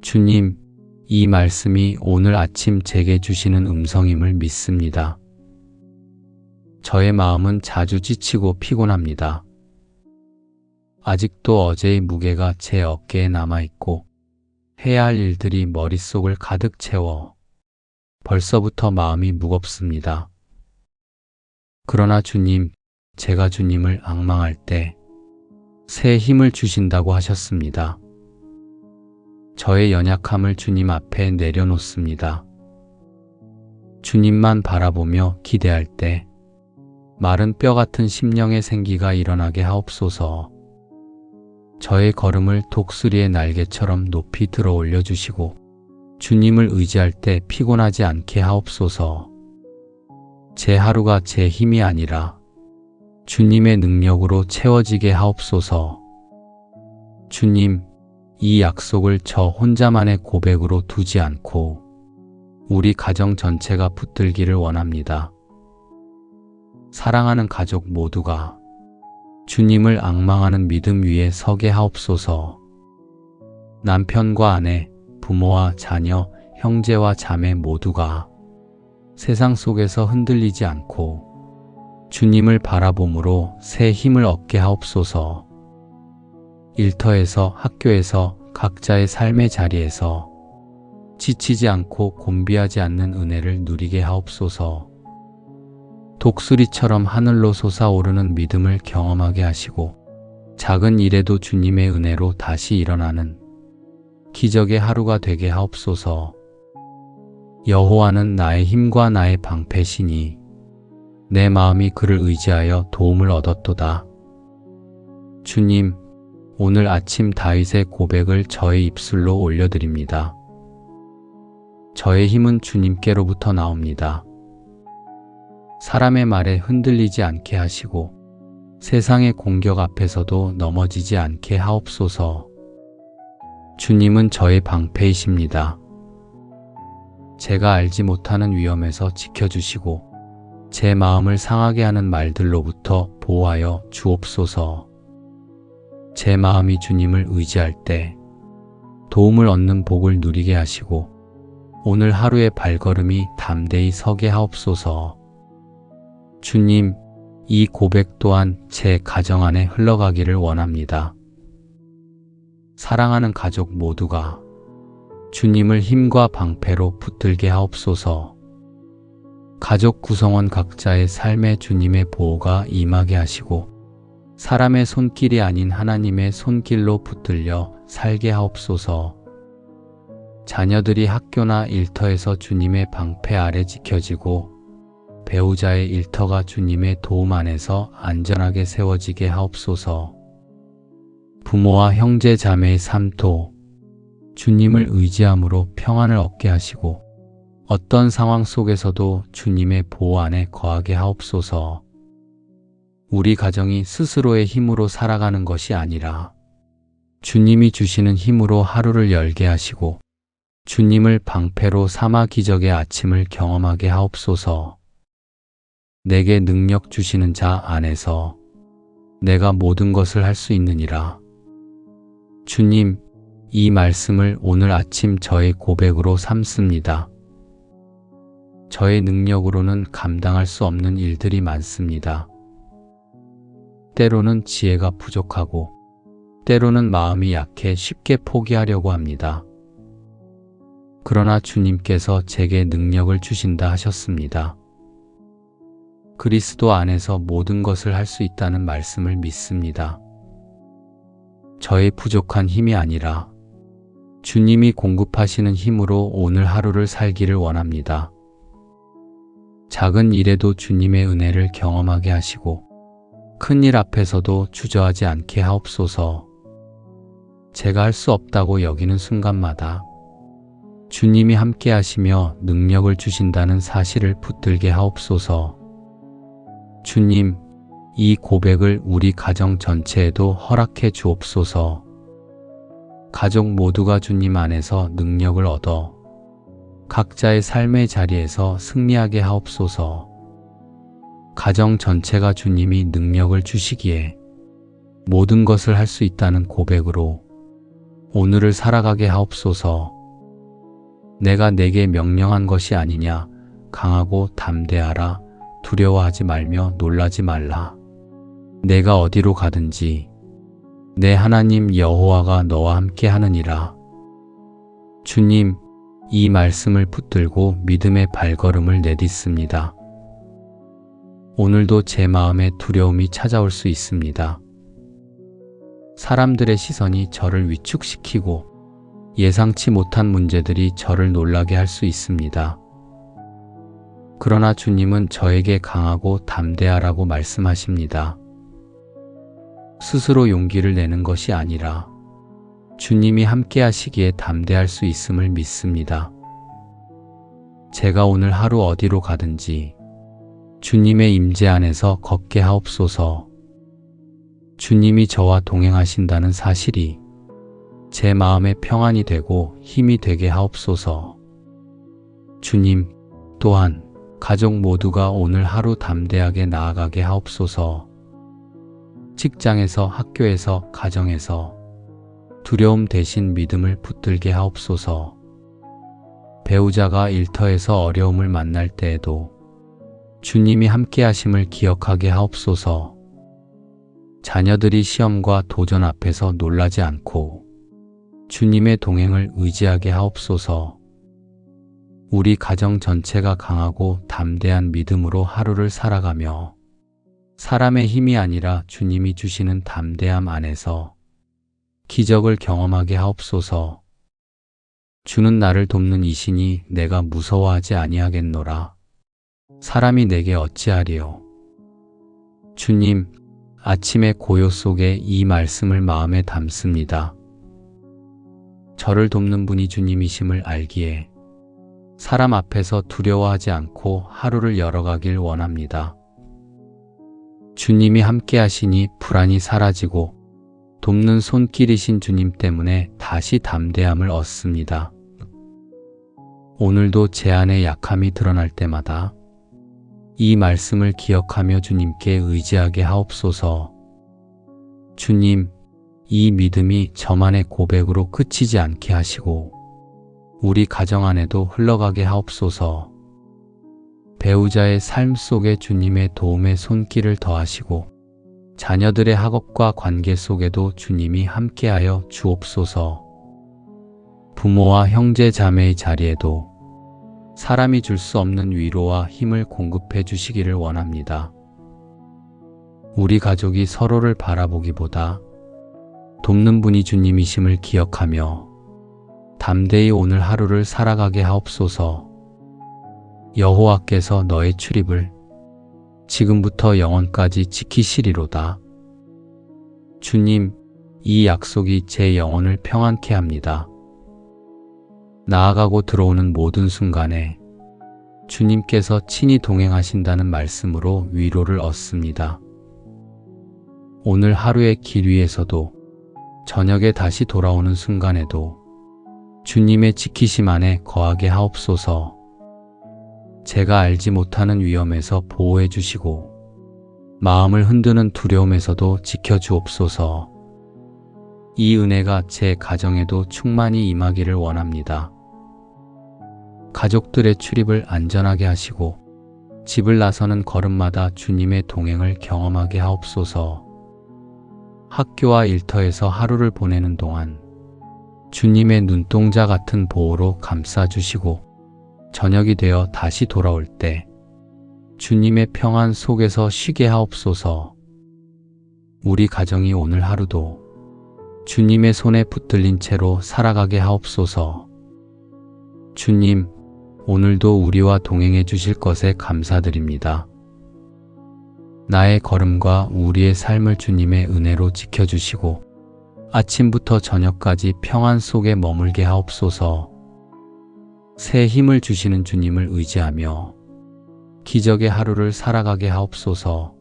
주님, 이 말씀이 오늘 아침 제게 주시는 음성임을 믿습니다. 저의 마음은 자주 지치고 피곤합니다. 아직도 어제의 무게가 제 어깨에 남아있고 해야 할 일들이 머릿속을 가득 채워 벌써부터 마음이 무겁습니다. 그러나 주님, 제가 주님을 앙망할 때 새 힘을 주신다고 하셨습니다. 저의 연약함을 주님 앞에 내려놓습니다. 주님만 바라보며 기대할 때 마른 뼈 같은 심령의 생기가 일어나게 하옵소서. 저의 걸음을 독수리의 날개처럼 높이 들어 올려주시고 주님을 의지할 때 피곤하지 않게 하옵소서. 제 하루가 제 힘이 아니라 주님의 능력으로 채워지게 하옵소서. 주님, 이 약속을 저 혼자만의 고백으로 두지 않고 우리 가정 전체가 붙들기를 원합니다. 사랑하는 가족 모두가 주님을 앙망하는 믿음 위에 서게 하옵소서. 남편과 아내, 부모와 자녀, 형제와 자매 모두가 세상 속에서 흔들리지 않고 주님을 바라봄으로 새 힘을 얻게 하옵소서. 일터에서, 학교에서, 각자의 삶의 자리에서 지치지 않고 곤비하지 않는 은혜를 누리게 하옵소서. 독수리처럼 하늘로 솟아오르는 믿음을 경험하게 하시고 작은 일에도 주님의 은혜로 다시 일어나는 기적의 하루가 되게 하옵소서. 여호와는 나의 힘과 나의 방패시니 내 마음이 그를 의지하여 도움을 얻었도다. 주님, 오늘 아침 다윗의 고백을 저의 입술로 올려드립니다. 저의 힘은 주님께로부터 나옵니다. 사람의 말에 흔들리지 않게 하시고 세상의 공격 앞에서도 넘어지지 않게 하옵소서. 주님은 저의 방패이십니다. 제가 알지 못하는 위험에서 지켜주시고 제 마음을 상하게 하는 말들로부터 보호하여 주옵소서. 제 마음이 주님을 의지할 때 도움을 얻는 복을 누리게 하시고 오늘 하루의 발걸음이 담대히 서게 하옵소서. 주님, 이 고백 또한 제 가정 안에 흘러가기를 원합니다. 사랑하는 가족 모두가 주님을 힘과 방패로 붙들게 하옵소서. 가족 구성원 각자의 삶에 주님의 보호가 임하게 하시고 사람의 손길이 아닌 하나님의 손길로 붙들려 살게 하옵소서. 자녀들이 학교나 일터에서 주님의 방패 아래 지켜지고 배우자의 일터가 주님의 도움 안에서 안전하게 세워지게 하옵소서. 부모와 형제 자매의 삶도 주님을 의지함으로 평안을 얻게 하시고 어떤 상황 속에서도 주님의 보호 안에 거하게 하옵소서. 우리 가정이 스스로의 힘으로 살아가는 것이 아니라 주님이 주시는 힘으로 하루를 열게 하시고 주님을 방패로 삼아 기적의 아침을 경험하게 하옵소서. 내게 능력 주시는 자 안에서 내가 모든 것을 할 수 있느니라. 주님, 이 말씀을 오늘 아침 저의 고백으로 삼습니다. 저의 능력으로는 감당할 수 없는 일들이 많습니다. 때로는 지혜가 부족하고 때로는 마음이 약해 쉽게 포기하려고 합니다. 그러나 주님께서 제게 능력을 주신다 하셨습니다. 그리스도 안에서 모든 것을 할 수 있다는 말씀을 믿습니다. 저의 부족한 힘이 아니라 주님이 공급하시는 힘으로 오늘 하루를 살기를 원합니다. 작은 일에도 주님의 은혜를 경험하게 하시고 큰 일 앞에서도 주저하지 않게 하옵소서. 제가 할 수 없다고 여기는 순간마다 주님이 함께 하시며 능력을 주신다는 사실을 붙들게 하옵소서. 주님, 이 고백을 우리 가정 전체에도 허락해 주옵소서. 가족 모두가 주님 안에서 능력을 얻어 각자의 삶의 자리에서 승리하게 하옵소서. 가정 전체가 주님이 능력을 주시기에 모든 것을 할 수 있다는 고백으로 오늘을 살아가게 하옵소서. 내가 내게 명령한 것이 아니냐. 강하고 담대하라. 두려워하지 말며 놀라지 말라. 내가 어디로 가든지 내 하나님 여호와가 너와 함께 하느니라. 주님, 이 말씀을 붙들고 믿음의 발걸음을 내딛습니다. 오늘도 제 마음에 두려움이 찾아올 수 있습니다. 사람들의 시선이 저를 위축시키고 예상치 못한 문제들이 저를 놀라게 할 수 있습니다. 그러나 주님은 저에게 강하고 담대하라고 말씀하십니다. 스스로 용기를 내는 것이 아니라 주님이 함께 하시기에 담대할 수 있음을 믿습니다. 제가 오늘 하루 어디로 가든지 주님의 임재 안에서 걷게 하옵소서. 주님이 저와 동행하신다는 사실이 제 마음의 평안이 되고 힘이 되게 하옵소서. 주님, 또한 가족 모두가 오늘 하루 담대하게 나아가게 하옵소서. 직장에서, 학교에서, 가정에서 두려움 대신 믿음을 붙들게 하옵소서. 배우자가 일터에서 어려움을 만날 때에도 주님이 함께 하심을 기억하게 하옵소서. 자녀들이 시험과 도전 앞에서 놀라지 않고 주님의 동행을 의지하게 하옵소서. 우리 가정 전체가 강하고 담대한 믿음으로 하루를 살아가며 사람의 힘이 아니라 주님이 주시는 담대함 안에서 기적을 경험하게 하옵소서. 주는 나를 돕는 이시니 내가 무서워하지 아니하겠노라. 사람이 내게 어찌하리요. 주님, 아침의 고요 속에 이 말씀을 마음에 담습니다. 저를 돕는 분이 주님이심을 알기에 사람 앞에서 두려워하지 않고 하루를 열어가길 원합니다. 주님이 함께 하시니 불안이 사라지고 돕는 손길이신 주님 때문에 다시 담대함을 얻습니다. 오늘도 제 안에 약함이 드러날 때마다 이 말씀을 기억하며 주님께 의지하게 하옵소서. 주님, 이 믿음이 저만의 고백으로 그치지 않게 하시고 우리 가정 안에도 흘러가게 하옵소서. 배우자의 삶 속에 주님의 도움의 손길을 더하시고 자녀들의 학업과 관계 속에도 주님이 함께하여 주옵소서. 부모와 형제 자매의 자리에도 사람이 줄 수 없는 위로와 힘을 공급해 주시기를 원합니다. 우리 가족이 서로를 바라보기보다 돕는 분이 주님이심을 기억하며 담대히 오늘 하루를 살아가게 하옵소서. 여호와께서 너의 출입을 지금부터 영원까지 지키시리로다. 주님, 이 약속이 제 영혼을 평안케 합니다. 나아가고 들어오는 모든 순간에 주님께서 친히 동행하신다는 말씀으로 위로를 얻습니다. 오늘 하루의 길 위에서도 저녁에 다시 돌아오는 순간에도 주님의 지키심 안에 거하게 하옵소서. 제가 알지 못하는 위험에서 보호해 주시고 마음을 흔드는 두려움에서도 지켜주옵소서. 이 은혜가 제 가정에도 충만히 임하기를 원합니다. 가족들의 출입을 안전하게 하시고 집을 나서는 걸음마다 주님의 동행을 경험하게 하옵소서. 학교와 일터에서 하루를 보내는 동안 주님의 눈동자 같은 보호로 감싸주시고 저녁이 되어 다시 돌아올 때 주님의 평안 속에서 쉬게 하옵소서. 우리 가정이 오늘 하루도 주님의 손에 붙들린 채로 살아가게 하옵소서. 주님, 오늘도 우리와 동행해 주실 것에 감사드립니다. 나의 걸음과 우리의 삶을 주님의 은혜로 지켜주시고 아침부터 저녁까지 평안 속에 머물게 하옵소서. 새 힘을 주시는 주님을 의지하며 기적의 하루를 살아가게 하옵소서.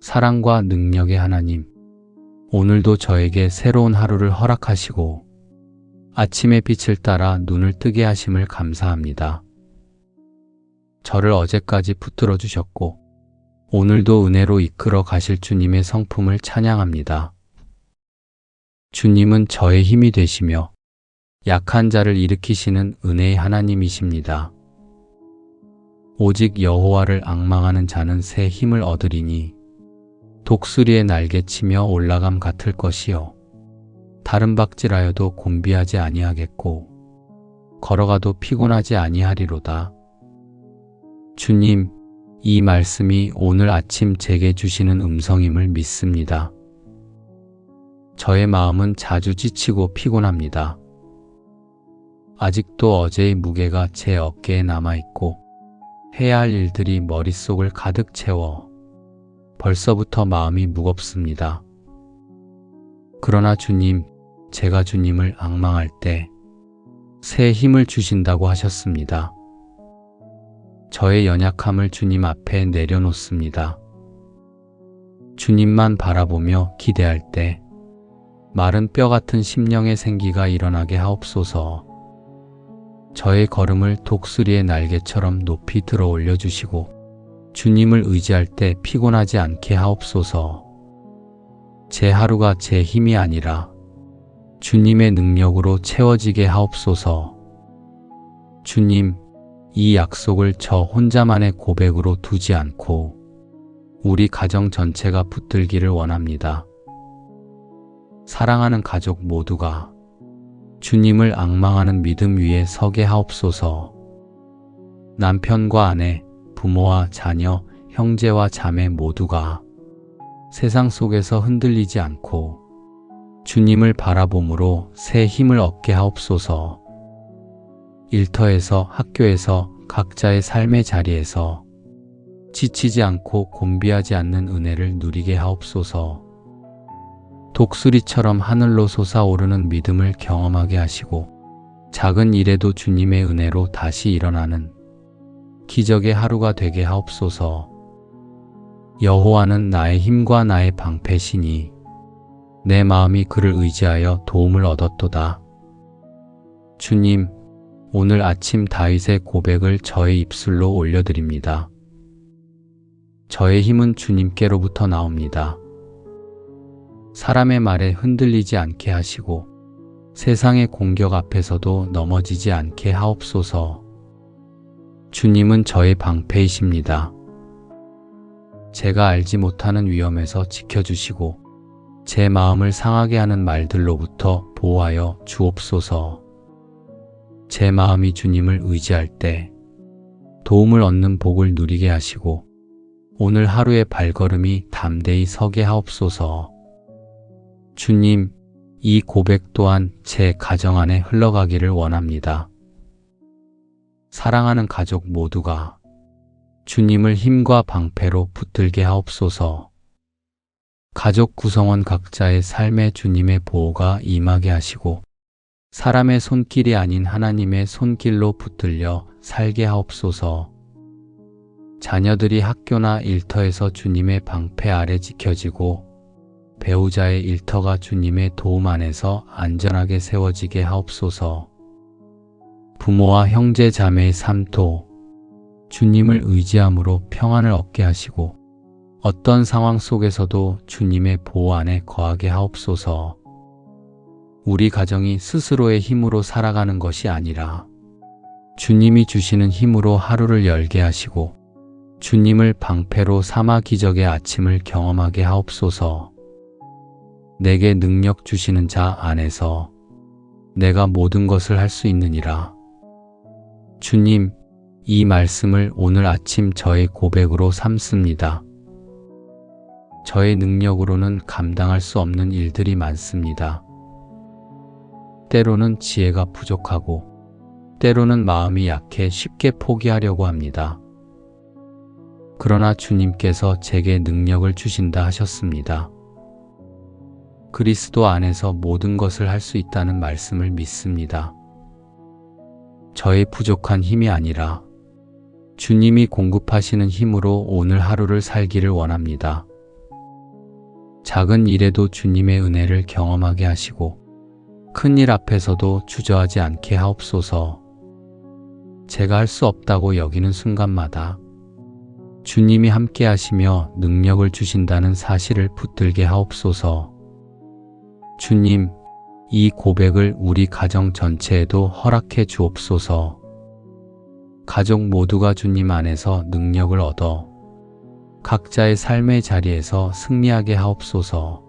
사랑과 능력의 하나님, 오늘도 저에게 새로운 하루를 허락하시고 아침의 빛을 따라 눈을 뜨게 하심을 감사합니다. 저를 어제까지 붙들어 주셨고 오늘도 은혜로 이끌어 가실 주님의 성품을 찬양합니다. 주님은 저의 힘이 되시며 약한 자를 일으키시는 은혜의 하나님이십니다. 오직 여호와를 앙망하는 자는 새 힘을 얻으리니 독수리의 날개치며 올라감 같을 것이요 다른 박질하여도 곤비하지 아니하겠고 걸어가도 피곤하지 아니하리로다. 주님, 이 말씀이 오늘 아침 제게 주시는 음성임을 믿습니다. 저의 마음은 자주 지치고 피곤합니다. 아직도 어제의 무게가 제 어깨에 남아있고 해야 할 일들이 머릿속을 가득 채워 벌써부터 마음이 무겁습니다. 그러나 주님, 제가 주님을 앙망할 때 새 힘을 주신다고 하셨습니다. 저의 연약함을 주님 앞에 내려놓습니다. 주님만 바라보며 기대할 때 마른 뼈 같은 심령의 생기가 일어나게 하옵소서. 저의 걸음을 독수리의 날개처럼 높이 들어 올려주시고 주님을 의지할 때 피곤하지 않게 하옵소서. 제 하루가 제 힘이 아니라 주님의 능력으로 채워지게 하옵소서. 주님, 이 약속을 저 혼자만의 고백으로 두지 않고 우리 가정 전체가 붙들기를 원합니다. 사랑하는 가족 모두가 주님을 앙망하는 믿음 위에 서게 하옵소서. 남편과 아내, 부모와 자녀, 형제와 자매 모두가 세상 속에서 흔들리지 않고 주님을 바라봄으로 새 힘을 얻게 하옵소서. 일터에서, 학교에서, 각자의 삶의 자리에서 지치지 않고 곤비하지 않는 은혜를 누리게 하옵소서. 독수리처럼 하늘로 솟아오르는 믿음을 경험하게 하시고 작은 일에도 주님의 은혜로 다시 일어나는 기적의 하루가 되게 하옵소서. 여호와는 나의 힘과 나의 방패시니 내 마음이 그를 의지하여 도움을 얻었도다. 주님, 오늘 아침 다윗의 고백을 저의 입술로 올려드립니다. 저의 힘은 주님께로부터 나옵니다. 사람의 말에 흔들리지 않게 하시고 세상의 공격 앞에서도 넘어지지 않게 하옵소서. 주님은 저의 방패이십니다. 제가 알지 못하는 위험에서 지켜주시고 제 마음을 상하게 하는 말들로부터 보호하여 주옵소서. 제 마음이 주님을 의지할 때 도움을 얻는 복을 누리게 하시고 오늘 하루의 발걸음이 담대히 서게 하옵소서. 주님, 이 고백 또한 제 가정 안에 흘러가기를 원합니다. 사랑하는 가족 모두가 주님을 힘과 방패로 붙들게 하옵소서. 가족 구성원 각자의 삶에 주님의 보호가 임하게 하시고 사람의 손길이 아닌 하나님의 손길로 붙들려 살게 하옵소서. 자녀들이 학교나 일터에서 주님의 방패 아래 지켜지고 배우자의 일터가 주님의 도움 안에서 안전하게 세워지게 하옵소서. 부모와 형제 자매의 삶도 주님을 의지함으로 평안을 얻게 하시고 어떤 상황 속에서도 주님의 보호 안에 거하게 하옵소서. 우리 가정이 스스로의 힘으로 살아가는 것이 아니라 주님이 주시는 힘으로 하루를 열게 하시고 주님을 방패로 삼아 기적의 아침을 경험하게 하옵소서. 내게 능력 주시는 자 안에서 내가 모든 것을 할 수 있느니라. 주님, 이 말씀을 오늘 아침 저의 고백으로 삼습니다. 저의 능력으로는 감당할 수 없는 일들이 많습니다. 때로는 지혜가 부족하고 때로는 마음이 약해 쉽게 포기하려고 합니다. 그러나 주님께서 제게 능력을 주신다 하셨습니다. 그리스도 안에서 모든 것을 할 수 있다는 말씀을 믿습니다. 저의 부족한 힘이 아니라 주님이 공급하시는 힘으로 오늘 하루를 살기를 원합니다. 작은 일에도 주님의 은혜를 경험하게 하시고 큰 일 앞에서도 주저하지 않게 하옵소서. 제가 할 수 없다고 여기는 순간마다 주님이 함께 하시며 능력을 주신다는 사실을 붙들게 하옵소서. 주님, 이 고백을 우리 가정 전체에도 허락해 주옵소서. 가족 모두가 주님 안에서 능력을 얻어 각자의 삶의 자리에서 승리하게 하옵소서.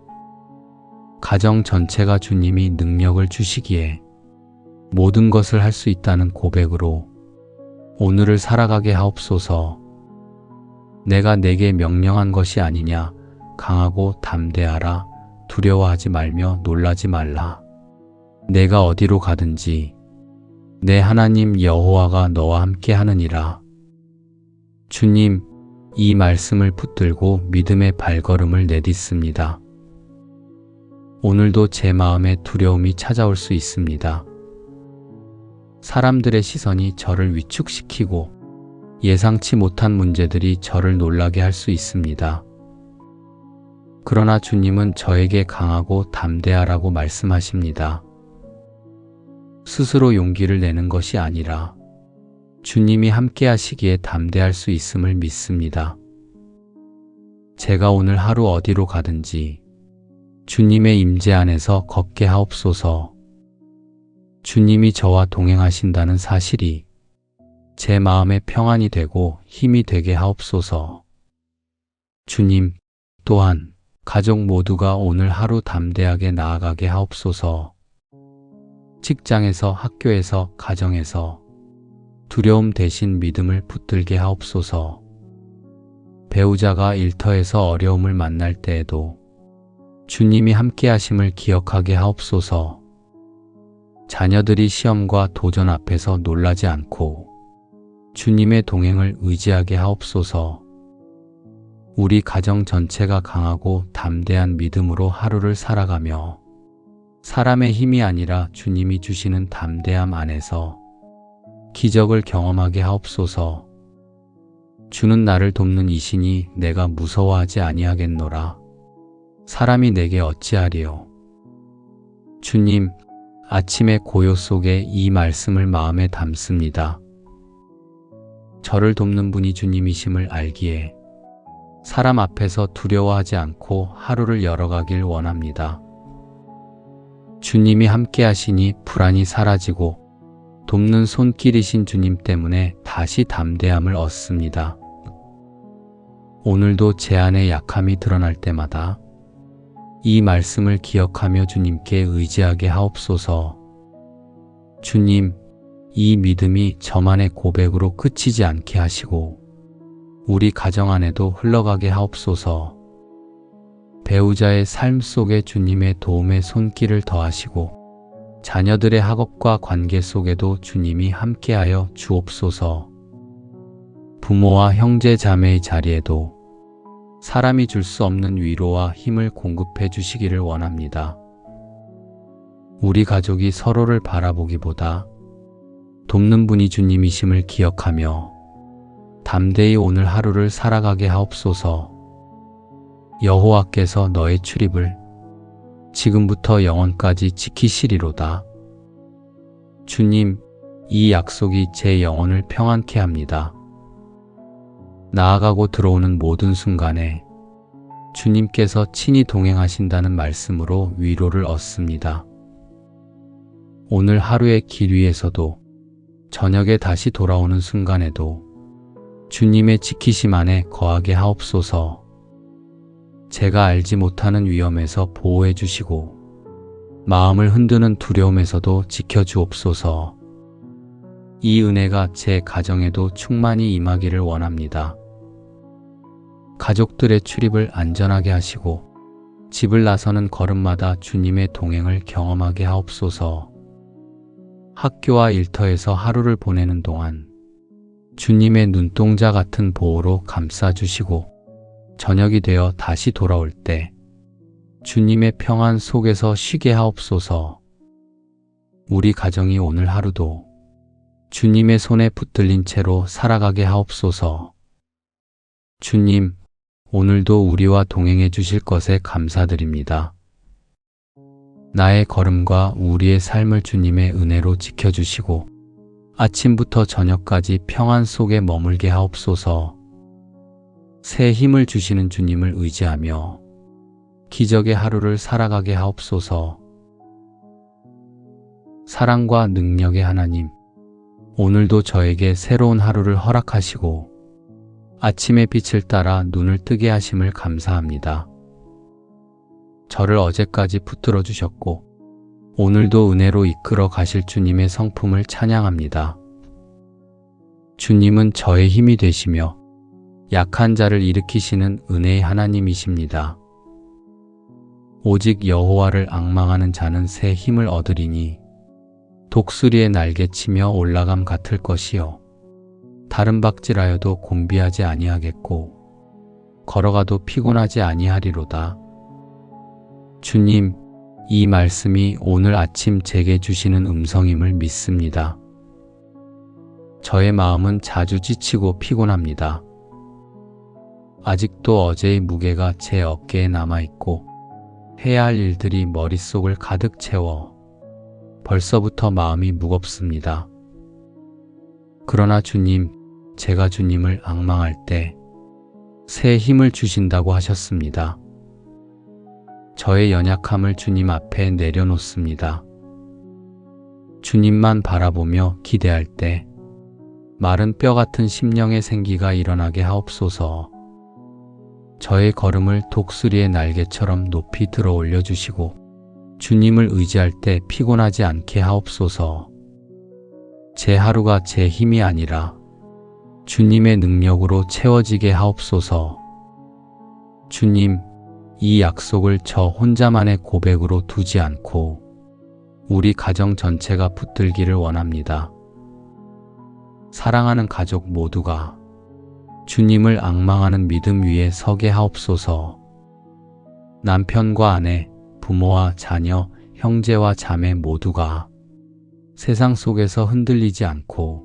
가정 전체가 주님이 능력을 주시기에 모든 것을 할 수 있다는 고백으로 오늘을 살아가게 하옵소서. 내가 내게 명령한 것이 아니냐. 강하고 담대하라. 두려워하지 말며 놀라지 말라. 내가 어디로 가든지 내 하나님 여호와가 너와 함께 하느니라. 주님, 이 말씀을 붙들고 믿음의 발걸음을 내딛습니다. 오늘도 제 마음에 두려움이 찾아올 수 있습니다. 사람들의 시선이 저를 위축시키고 예상치 못한 문제들이 저를 놀라게 할 수 있습니다. 그러나 주님은 저에게 강하고 담대하라고 말씀하십니다. 스스로 용기를 내는 것이 아니라 주님이 함께 하시기에 담대할 수 있음을 믿습니다. 제가 오늘 하루 어디로 가든지 주님의 임재 안에서 걷게 하옵소서. 주님이 저와 동행하신다는 사실이 제 마음의 평안이 되고 힘이 되게 하옵소서. 주님, 또한 가족 모두가 오늘 하루 담대하게 나아가게 하옵소서. 직장에서, 학교에서, 가정에서 두려움 대신 믿음을 붙들게 하옵소서. 배우자가 일터에서 어려움을 만날 때에도 주님이 함께 하심을 기억하게 하옵소서. 자녀들이 시험과 도전 앞에서 놀라지 않고 주님의 동행을 의지하게 하옵소서. 우리 가정 전체가 강하고 담대한 믿음으로 하루를 살아가며 사람의 힘이 아니라 주님이 주시는 담대함 안에서 기적을 경험하게 하옵소서. 주는 나를 돕는 이시니 내가 무서워하지 아니하겠노라. 사람이 내게 어찌하리요. 주님, 아침의 고요 속에 이 말씀을 마음에 담습니다. 저를 돕는 분이 주님이심을 알기에 사람 앞에서 두려워하지 않고 하루를 열어가길 원합니다. 주님이 함께 하시니 불안이 사라지고 돕는 손길이신 주님 때문에 다시 담대함을 얻습니다. 오늘도 제 안에 약함이 드러날 때마다 이 말씀을 기억하며 주님께 의지하게 하옵소서. 주님, 이 믿음이 저만의 고백으로 그치지 않게 하시고 우리 가정 안에도 흘러가게 하옵소서. 배우자의 삶 속에 주님의 도움의 손길을 더하시고 자녀들의 학업과 관계 속에도 주님이 함께하여 주옵소서. 부모와 형제 자매의 자리에도 사람이 줄 수 없는 위로와 힘을 공급해 주시기를 원합니다. 우리 가족이 서로를 바라보기보다 돕는 분이 주님이심을 기억하며 담대히 오늘 하루를 살아가게 하옵소서. 여호와께서 너의 출입을 지금부터 영원까지 지키시리로다. 주님, 이 약속이 제 영혼을 평안케 합니다. 나아가고 들어오는 모든 순간에 주님께서 친히 동행하신다는 말씀으로 위로를 얻습니다. 오늘 하루의 길 위에서도 저녁에 다시 돌아오는 순간에도 주님의 지키심 안에 거하게 하옵소서. 제가 알지 못하는 위험에서 보호해 주시고 마음을 흔드는 두려움에서도 지켜주옵소서. 이 은혜가 제 가정에도 충만히 임하기를 원합니다. 가족들의 출입을 안전하게 하시고 집을 나서는 걸음마다 주님의 동행을 경험하게 하옵소서. 학교와 일터에서 하루를 보내는 동안 주님의 눈동자 같은 보호로 감싸주시고 저녁이 되어 다시 돌아올 때 주님의 평안 속에서 쉬게 하옵소서. 우리 가정이 오늘 하루도 주님의 손에 붙들린 채로 살아가게 하옵소서. 주님, 오늘도 우리와 동행해 주실 것에 감사드립니다. 나의 걸음과 우리의 삶을 주님의 은혜로 지켜주시고 아침부터 저녁까지 평안 속에 머물게 하옵소서. 새 힘을 주시는 주님을 의지하며 기적의 하루를 살아가게 하옵소서. 사랑과 능력의 하나님, 오늘도 저에게 새로운 하루를 허락하시고 아침의 빛을 따라 눈을 뜨게 하심을 감사합니다. 저를 어제까지 붙들어 주셨고 오늘도 은혜로 이끌어 가실 주님의 성품을 찬양합니다. 주님은 저의 힘이 되시며 약한 자를 일으키시는 은혜의 하나님이십니다. 오직 여호와를 앙망하는 자는 새 힘을 얻으리니 독수리의 날개치며 올라감 같을 것이요 다른 박질하여도 곤비하지 아니하겠고 걸어가도 피곤하지 아니하리로다. 주님, 이 말씀이 오늘 아침 제게 주시는 음성임을 믿습니다. 저의 마음은 자주 지치고 피곤합니다. 아직도 어제의 무게가 제 어깨에 남아있고 해야 할 일들이 머릿속을 가득 채워 벌써부터 마음이 무겁습니다. 그러나 주님, 제가 주님을 앙망할 때 새 힘을 주신다고 하셨습니다. 저의 연약함을 주님 앞에 내려놓습니다. 주님만 바라보며 기대할 때 마른 뼈 같은 심령의 생기가 일어나게 하옵소서. 저의 걸음을 독수리의 날개처럼 높이 들어 올려주시고 주님을 의지할 때 피곤하지 않게 하옵소서. 제 하루가 제 힘이 아니라 주님의 능력으로 채워지게 하옵소서. 주님, 이 약속을 저 혼자만의 고백으로 두지 않고 우리 가정 전체가 붙들기를 원합니다. 사랑하는 가족 모두가 주님을 앙망하는 믿음 위에 서게 하옵소서. 남편과 아내, 부모와 자녀, 형제와 자매 모두가 세상 속에서 흔들리지 않고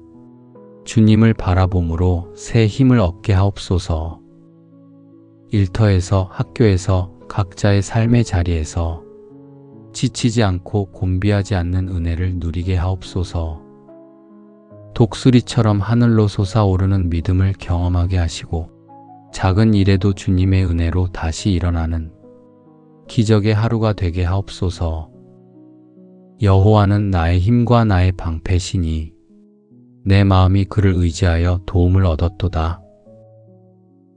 주님을 바라봄으로 새 힘을 얻게 하옵소서. 일터에서, 학교에서, 각자의 삶의 자리에서 지치지 않고 곤비하지 않는 은혜를 누리게 하옵소서. 독수리처럼 하늘로 솟아오르는 믿음을 경험하게 하시고 작은 일에도 주님의 은혜로 다시 일어나는 기적의 하루가 되게 하옵소서. 여호와는 나의 힘과 나의 방패시니 내 마음이 그를 의지하여 도움을 얻었도다.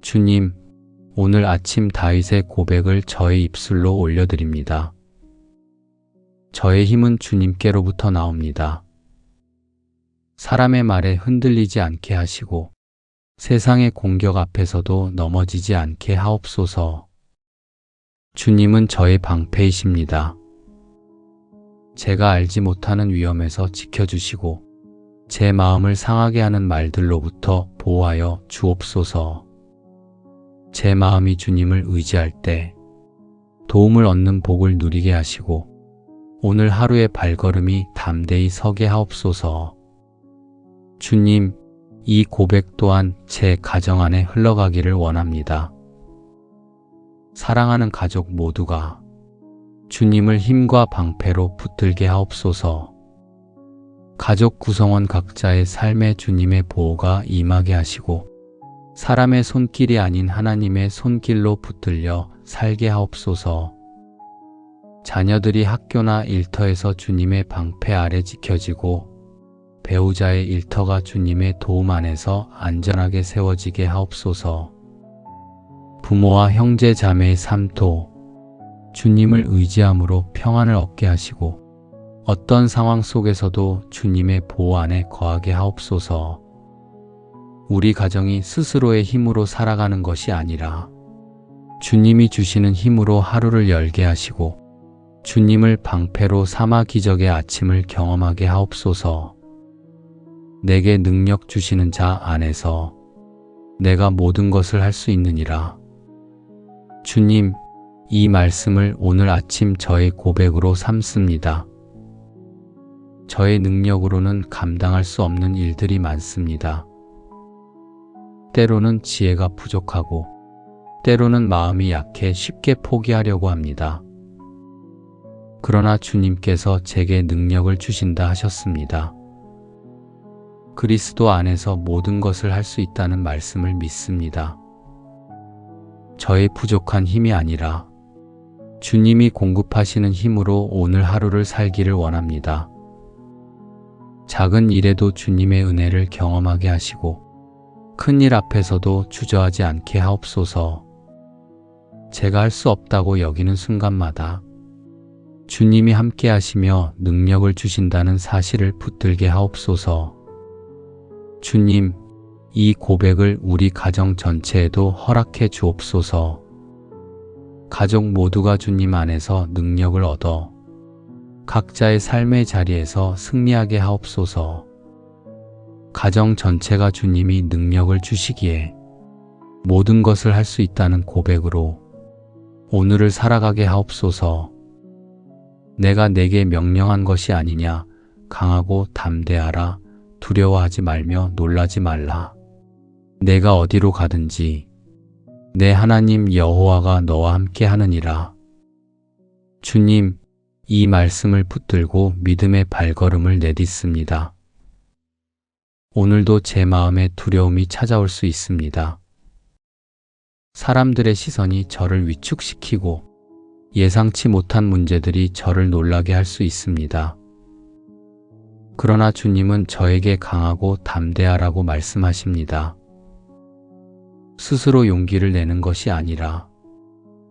주님, 오늘 아침 다윗의 고백을 저의 입술로 올려드립니다. 저의 힘은 주님께로부터 나옵니다. 사람의 말에 흔들리지 않게 하시고 세상의 공격 앞에서도 넘어지지 않게 하옵소서. 주님은 저의 방패이십니다. 제가 알지 못하는 위험에서 지켜주시고 제 마음을 상하게 하는 말들로부터 보호하여 주옵소서. 제 마음이 주님을 의지할 때 도움을 얻는 복을 누리게 하시고 오늘 하루의 발걸음이 담대히 서게 하옵소서. 주님, 이 고백 또한 제 가정 안에 흘러가기를 원합니다. 사랑하는 가족 모두가 주님을 힘과 방패로 붙들게 하옵소서. 가족 구성원 각자의 삶에 주님의 보호가 임하게 하시고 사람의 손길이 아닌 하나님의 손길로 붙들려 살게 하옵소서. 자녀들이 학교나 일터에서 주님의 방패 아래 지켜지고 배우자의 일터가 주님의 도움 안에서 안전하게 세워지게 하옵소서. 부모와 형제 자매의 삶도 주님을 의지함으로 평안을 얻게 하시고 어떤 상황 속에서도 주님의 보호 안에 거하게 하옵소서. 우리 가정이 스스로의 힘으로 살아가는 것이 아니라 주님이 주시는 힘으로 하루를 열게 하시고 주님을 방패로 삼아 기적의 아침을 경험하게 하옵소서. 내게 능력 주시는 자 안에서 내가 모든 것을 할 수 있느니라. 주님, 이 말씀을 오늘 아침 저의 고백으로 삼습니다. 저의 능력으로는 감당할 수 없는 일들이 많습니다. 때로는 지혜가 부족하고 때로는 마음이 약해 쉽게 포기하려고 합니다. 그러나 주님께서 제게 능력을 주신다 하셨습니다. 그리스도 안에서 모든 것을 할 수 있다는 말씀을 믿습니다. 저의 부족한 힘이 아니라 주님이 공급하시는 힘으로 오늘 하루를 살기를 원합니다. 작은 일에도 주님의 은혜를 경험하게 하시고 큰 일 앞에서도 주저하지 않게 하옵소서. 제가 할 수 없다고 여기는 순간마다 주님이 함께 하시며 능력을 주신다는 사실을 붙들게 하옵소서. 주님, 이 고백을 우리 가정 전체에도 허락해 주옵소서. 가족 모두가 주님 안에서 능력을 얻어 각자의 삶의 자리에서 승리하게 하옵소서. 가정 전체가 주님이 능력을 주시기에 모든 것을 할 수 있다는 고백으로 오늘을 살아가게 하옵소서. 내가 내게 명령한 것이 아니냐. 강하고 담대하라. 두려워하지 말며 놀라지 말라. 내가 어디로 가든지 내 하나님 여호와가 너와 함께 하느니라. 주님, 이 말씀을 붙들고 믿음의 발걸음을 내딛습니다. 오늘도 제 마음에 두려움이 찾아올 수 있습니다. 사람들의 시선이 저를 위축시키고 예상치 못한 문제들이 저를 놀라게 할 수 있습니다. 그러나 주님은 저에게 강하고 담대하라고 말씀하십니다. 스스로 용기를 내는 것이 아니라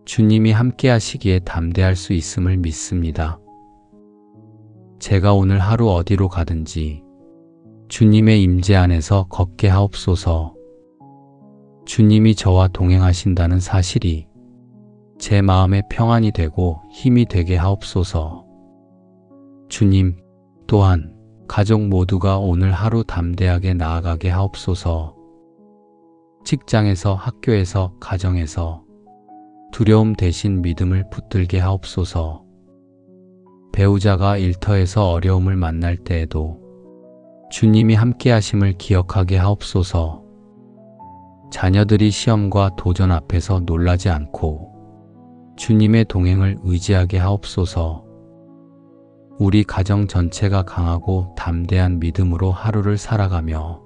주님이 함께 하시기에 담대할 수 있음을 믿습니다. 제가 오늘 하루 어디로 가든지 주님의 임재 안에서 걷게 하옵소서. 주님이 저와 동행하신다는 사실이 제 마음의 평안이 되고 힘이 되게 하옵소서. 주님, 또한 가족 모두가 오늘 하루 담대하게 나아가게 하옵소서. 직장에서, 학교에서, 가정에서 두려움 대신 믿음을 붙들게 하옵소서. 배우자가 일터에서 어려움을 만날 때에도 주님이 함께 하심을 기억하게 하옵소서. 자녀들이 시험과 도전 앞에서 놀라지 않고 주님의 동행을 의지하게 하옵소서. 우리 가정 전체가 강하고 담대한 믿음으로 하루를 살아가며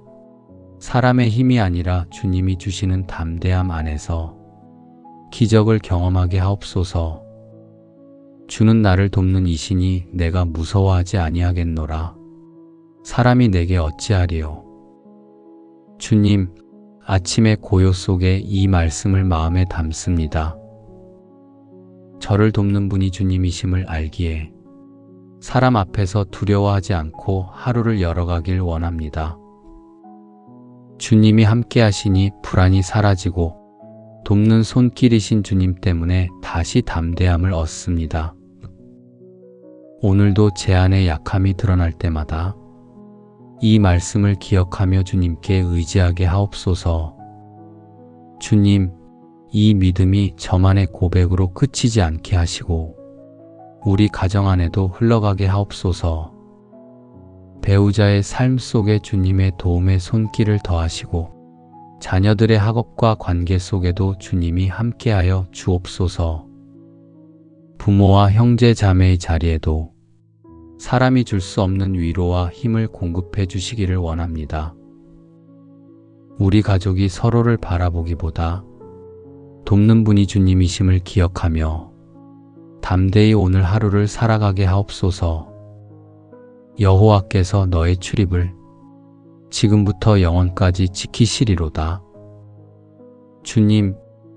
사람의 힘이 아니라 주님이 주시는 담대함 안에서 기적을 경험하게 하옵소서. 주는 나를 돕는 이시니 내가 무서워하지 아니하겠노라. 사람이 내게 어찌하리요. 주님, 아침의 고요 속에 이 말씀을 마음에 담습니다. 저를 돕는 분이 주님이심을 알기에 사람 앞에서 두려워하지 않고 하루를 열어가길 원합니다. 주님이 함께 하시니 불안이 사라지고 돕는 손길이신 주님 때문에 다시 담대함을 얻습니다. 오늘도 제 안의 약함이 드러날 때마다 이 말씀을 기억하며 주님께 의지하게 하옵소서. 주님, 이 믿음이 저만의 고백으로 그치지 않게 하시고 우리 가정 안에도 흘러가게 하옵소서. 배우자의 삶 속에 주님의 도움의 손길을 더하시고 자녀들의 학업과 관계 속에도 주님이 함께하여 주옵소서. 부모와 형제 자매의 자리에도 사람이 줄 수 없는 위로와 힘을 공급해 주시기를 원합니다. 우리 가족이 서로를 바라보기보다 돕는 분이 주님이심을 기억하며 담대히 오늘 하루를 살아가게 하옵소서. 여호와께서 너의 출입을 지금부터 영원까지 지키시리로다. 주님,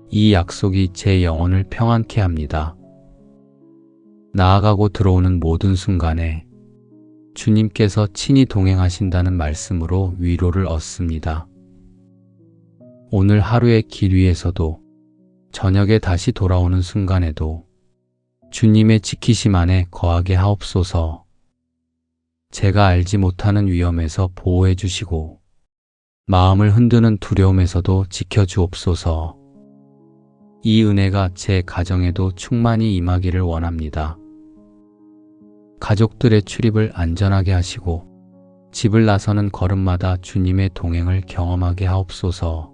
이 약속이 제 영혼을 평안케 합니다. 나아가고 들어오는 모든 순간에 주님께서 친히 동행하신다는 말씀으로 위로를 얻습니다. 오늘 하루의 길 위에서도 저녁에 다시 돌아오는 순간에도 주님의 지키심 안에 거하게 하옵소서. 제가 알지 못하는 위험에서 보호해 주시고 마음을 흔드는 두려움에서도 지켜주옵소서. 이 은혜가 제 가정에도 충만히 임하기를 원합니다. 가족들의 출입을 안전하게 하시고 집을 나서는 걸음마다 주님의 동행을 경험하게 하옵소서.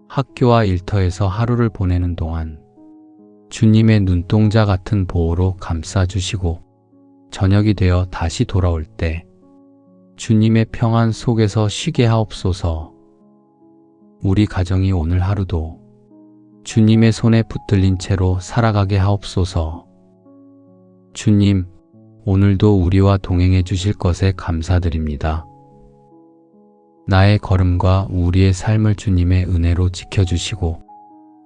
학교와 일터에서 하루를 보내는 동안 주님의 눈동자 같은 보호로 감싸주시고 저녁이 되어 다시 돌아올 때 주님의 평안 속에서 쉬게 하옵소서. 우리 가정이 오늘 하루도 주님의 손에 붙들린 채로 살아가게 하옵소서. 주님, 오늘도 우리와 동행해 주실 것에 감사드립니다. 나의 걸음과 우리의 삶을 주님의 은혜로 지켜주시고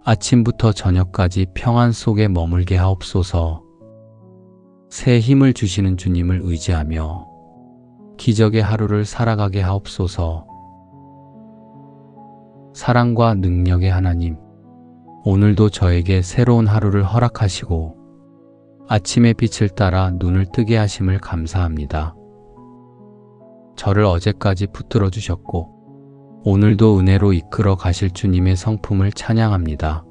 아침부터 저녁까지 평안 속에 머물게 하옵소서. 새 힘을 주시는 주님을 의지하며 기적의 하루를 살아가게 하옵소서. 사랑과 능력의 하나님, 오늘도 저에게 새로운 하루를 허락하시고 아침의 빛을 따라 눈을 뜨게 하심을 감사합니다. 저를 어제까지 붙들어 주셨고 오늘도 은혜로 이끌어 가실 주님의 성품을 찬양합니다.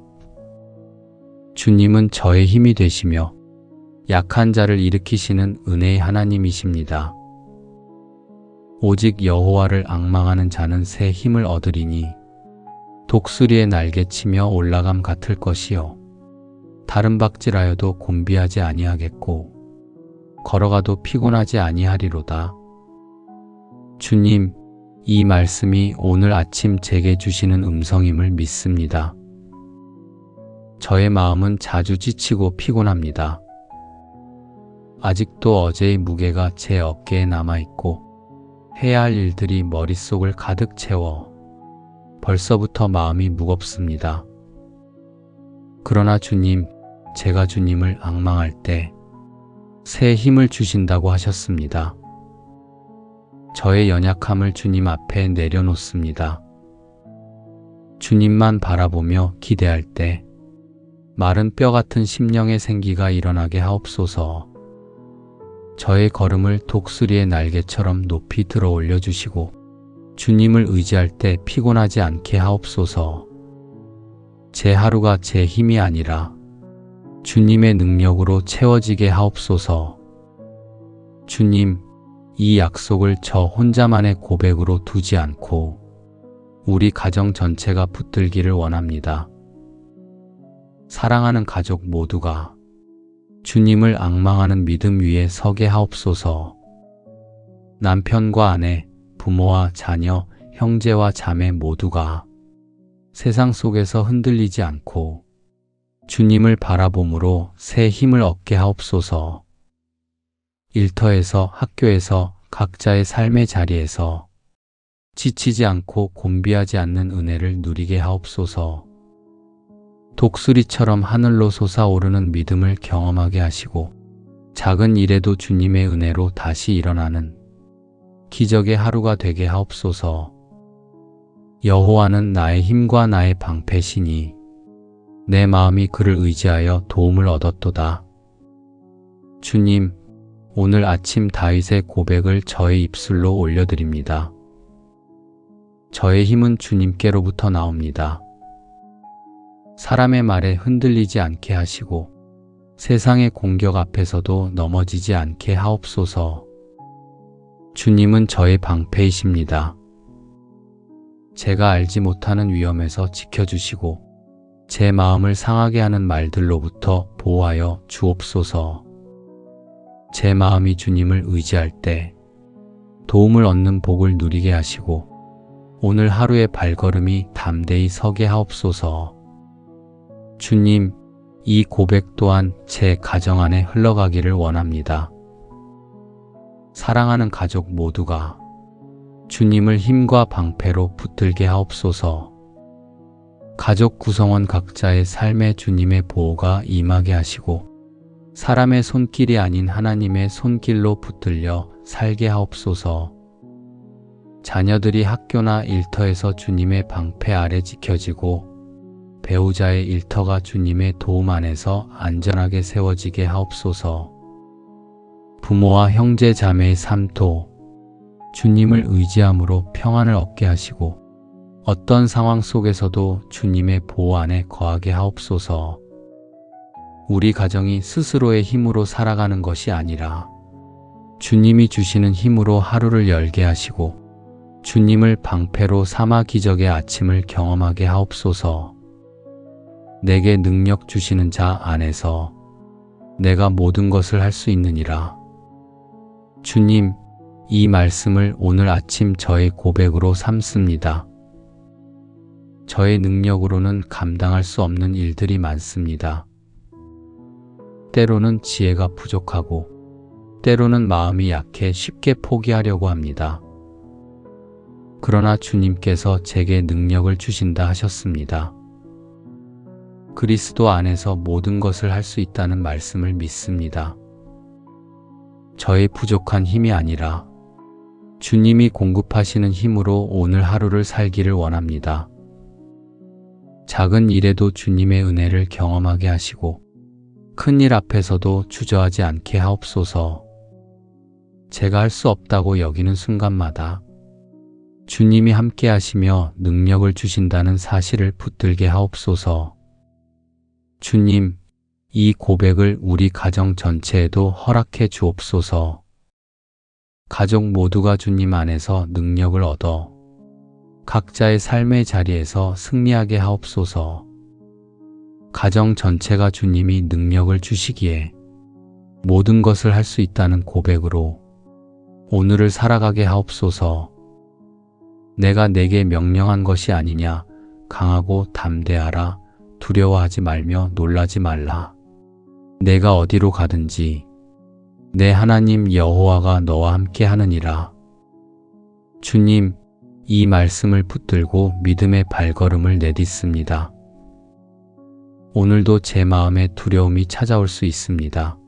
주님은 저의 힘이 되시며 약한 자를 일으키시는 은혜의 하나님이십니다. 오직 여호와를 앙망하는 자는 새 힘을 얻으리니 독수리의 날개치며 올라감 같을 것이요 다른 박질하여도 곤비하지 아니하겠고 걸어가도 피곤하지 아니하리로다. 주님, 이 말씀이 오늘 아침 제게 주시는 음성임을 믿습니다. 저의 마음은 자주 지치고 피곤합니다. 아직도 어제의 무게가 제 어깨에 남아있고 해야 할 일들이 머릿속을 가득 채워 벌써부터 마음이 무겁습니다. 그러나 주님, 제가 주님을 앙망할 때 새 힘을 주신다고 하셨습니다. 저의 연약함을 주님 앞에 내려놓습니다. 주님만 바라보며 기대할 때 마른 뼈 같은 심령의 생기가 일어나게 하옵소서. 저의 걸음을 독수리의 날개처럼 높이 들어 올려주시고 주님을 의지할 때 피곤하지 않게 하옵소서. 제 하루가 제 힘이 아니라 주님의 능력으로 채워지게 하옵소서. 주님, 이 약속을 저 혼자만의 고백으로 두지 않고 우리 가정 전체가 붙들기를 원합니다. 사랑하는 가족 모두가 주님을 앙망하는 믿음 위에 서게 하옵소서. 남편과 아내, 부모와 자녀, 형제와 자매 모두가 세상 속에서 흔들리지 않고 주님을 바라봄으로 새 힘을 얻게 하옵소서. 일터에서, 학교에서, 각자의 삶의 자리에서 지치지 않고 곤비하지 않는 은혜를 누리게 하옵소서. 독수리처럼 하늘로 솟아오르는 믿음을 경험하게 하시고 작은 일에도 주님의 은혜로 다시 일어나는 기적의 하루가 되게 하옵소서. 여호와는 나의 힘과 나의 방패시니 내 마음이 그를 의지하여 도움을 얻었도다. 주님, 오늘 아침 다윗의 고백을 저의 입술로 올려드립니다. 저의 힘은 주님께로부터 나옵니다. 사람의 말에 흔들리지 않게 하시고 세상의 공격 앞에서도 넘어지지 않게 하옵소서. 주님은 저의 방패이십니다. 제가 알지 못하는 위험에서 지켜주시고 제 마음을 상하게 하는 말들로부터 보호하여 주옵소서. 제 마음이 주님을 의지할 때 도움을 얻는 복을 누리게 하시고 오늘 하루의 발걸음이 담대히 서게 하옵소서. 주님, 이 고백 또한 제 가정 안에 흘러가기를 원합니다. 사랑하는 가족 모두가 주님을 힘과 방패로 붙들게 하옵소서. 가족 구성원 각자의 삶에 주님의 보호가 임하게 하시고 사람의 손길이 아닌 하나님의 손길로 붙들려 살게 하옵소서. 자녀들이 학교나 일터에서 주님의 방패 아래 지켜지고 배우자의 일터가 주님의 도움 안에서 안전하게 세워지게 하옵소서. 부모와 형제 자매의 삶도 주님을 의지함으로 평안을 얻게 하시고 어떤 상황 속에서도 주님의 보호 안에 거하게 하옵소서. 우리 가정이 스스로의 힘으로 살아가는 것이 아니라 주님이 주시는 힘으로 하루를 열게 하시고 주님을 방패로 삼아 기적의 아침을 경험하게 하옵소서. 내게 능력 주시는 자 안에서 내가 모든 것을 할 수 있느니라. 주님, 이 말씀을 오늘 아침 저의 고백으로 삼습니다. 저의 능력으로는 감당할 수 없는 일들이 많습니다. 때로는 지혜가 부족하고 때로는 마음이 약해 쉽게 포기하려고 합니다. 그러나 주님께서 제게 능력을 주신다 하셨습니다. 그리스도 안에서 모든 것을 할 수 있다는 말씀을 믿습니다. 저의 부족한 힘이 아니라 주님이 공급하시는 힘으로 오늘 하루를 살기를 원합니다. 작은 일에도 주님의 은혜를 경험하게 하시고 큰 일 앞에서도 주저하지 않게 하옵소서. 제가 할 수 없다고 여기는 순간마다 주님이 함께 하시며 능력을 주신다는 사실을 붙들게 하옵소서. 주님, 이 고백을 우리 가정 전체에도 허락해 주옵소서. 가족 모두가 주님 안에서 능력을 얻어 각자의 삶의 자리에서 승리하게 하옵소서. 가정 전체가 주님이 능력을 주시기에 모든 것을 할 수 있다는 고백으로 오늘을 살아가게 하옵소서. 내가 내게 명령한 것이 아니냐. 강하고 담대하라. 두려워하지 말며 놀라지 말라. 내가 어디로 가든지 내 하나님 여호와가 너와 함께 하느니라. 주님, 이 말씀을 붙들고 믿음의 발걸음을 내딛습니다. 오늘도 제 마음에 두려움이 찾아올 수 있습니다.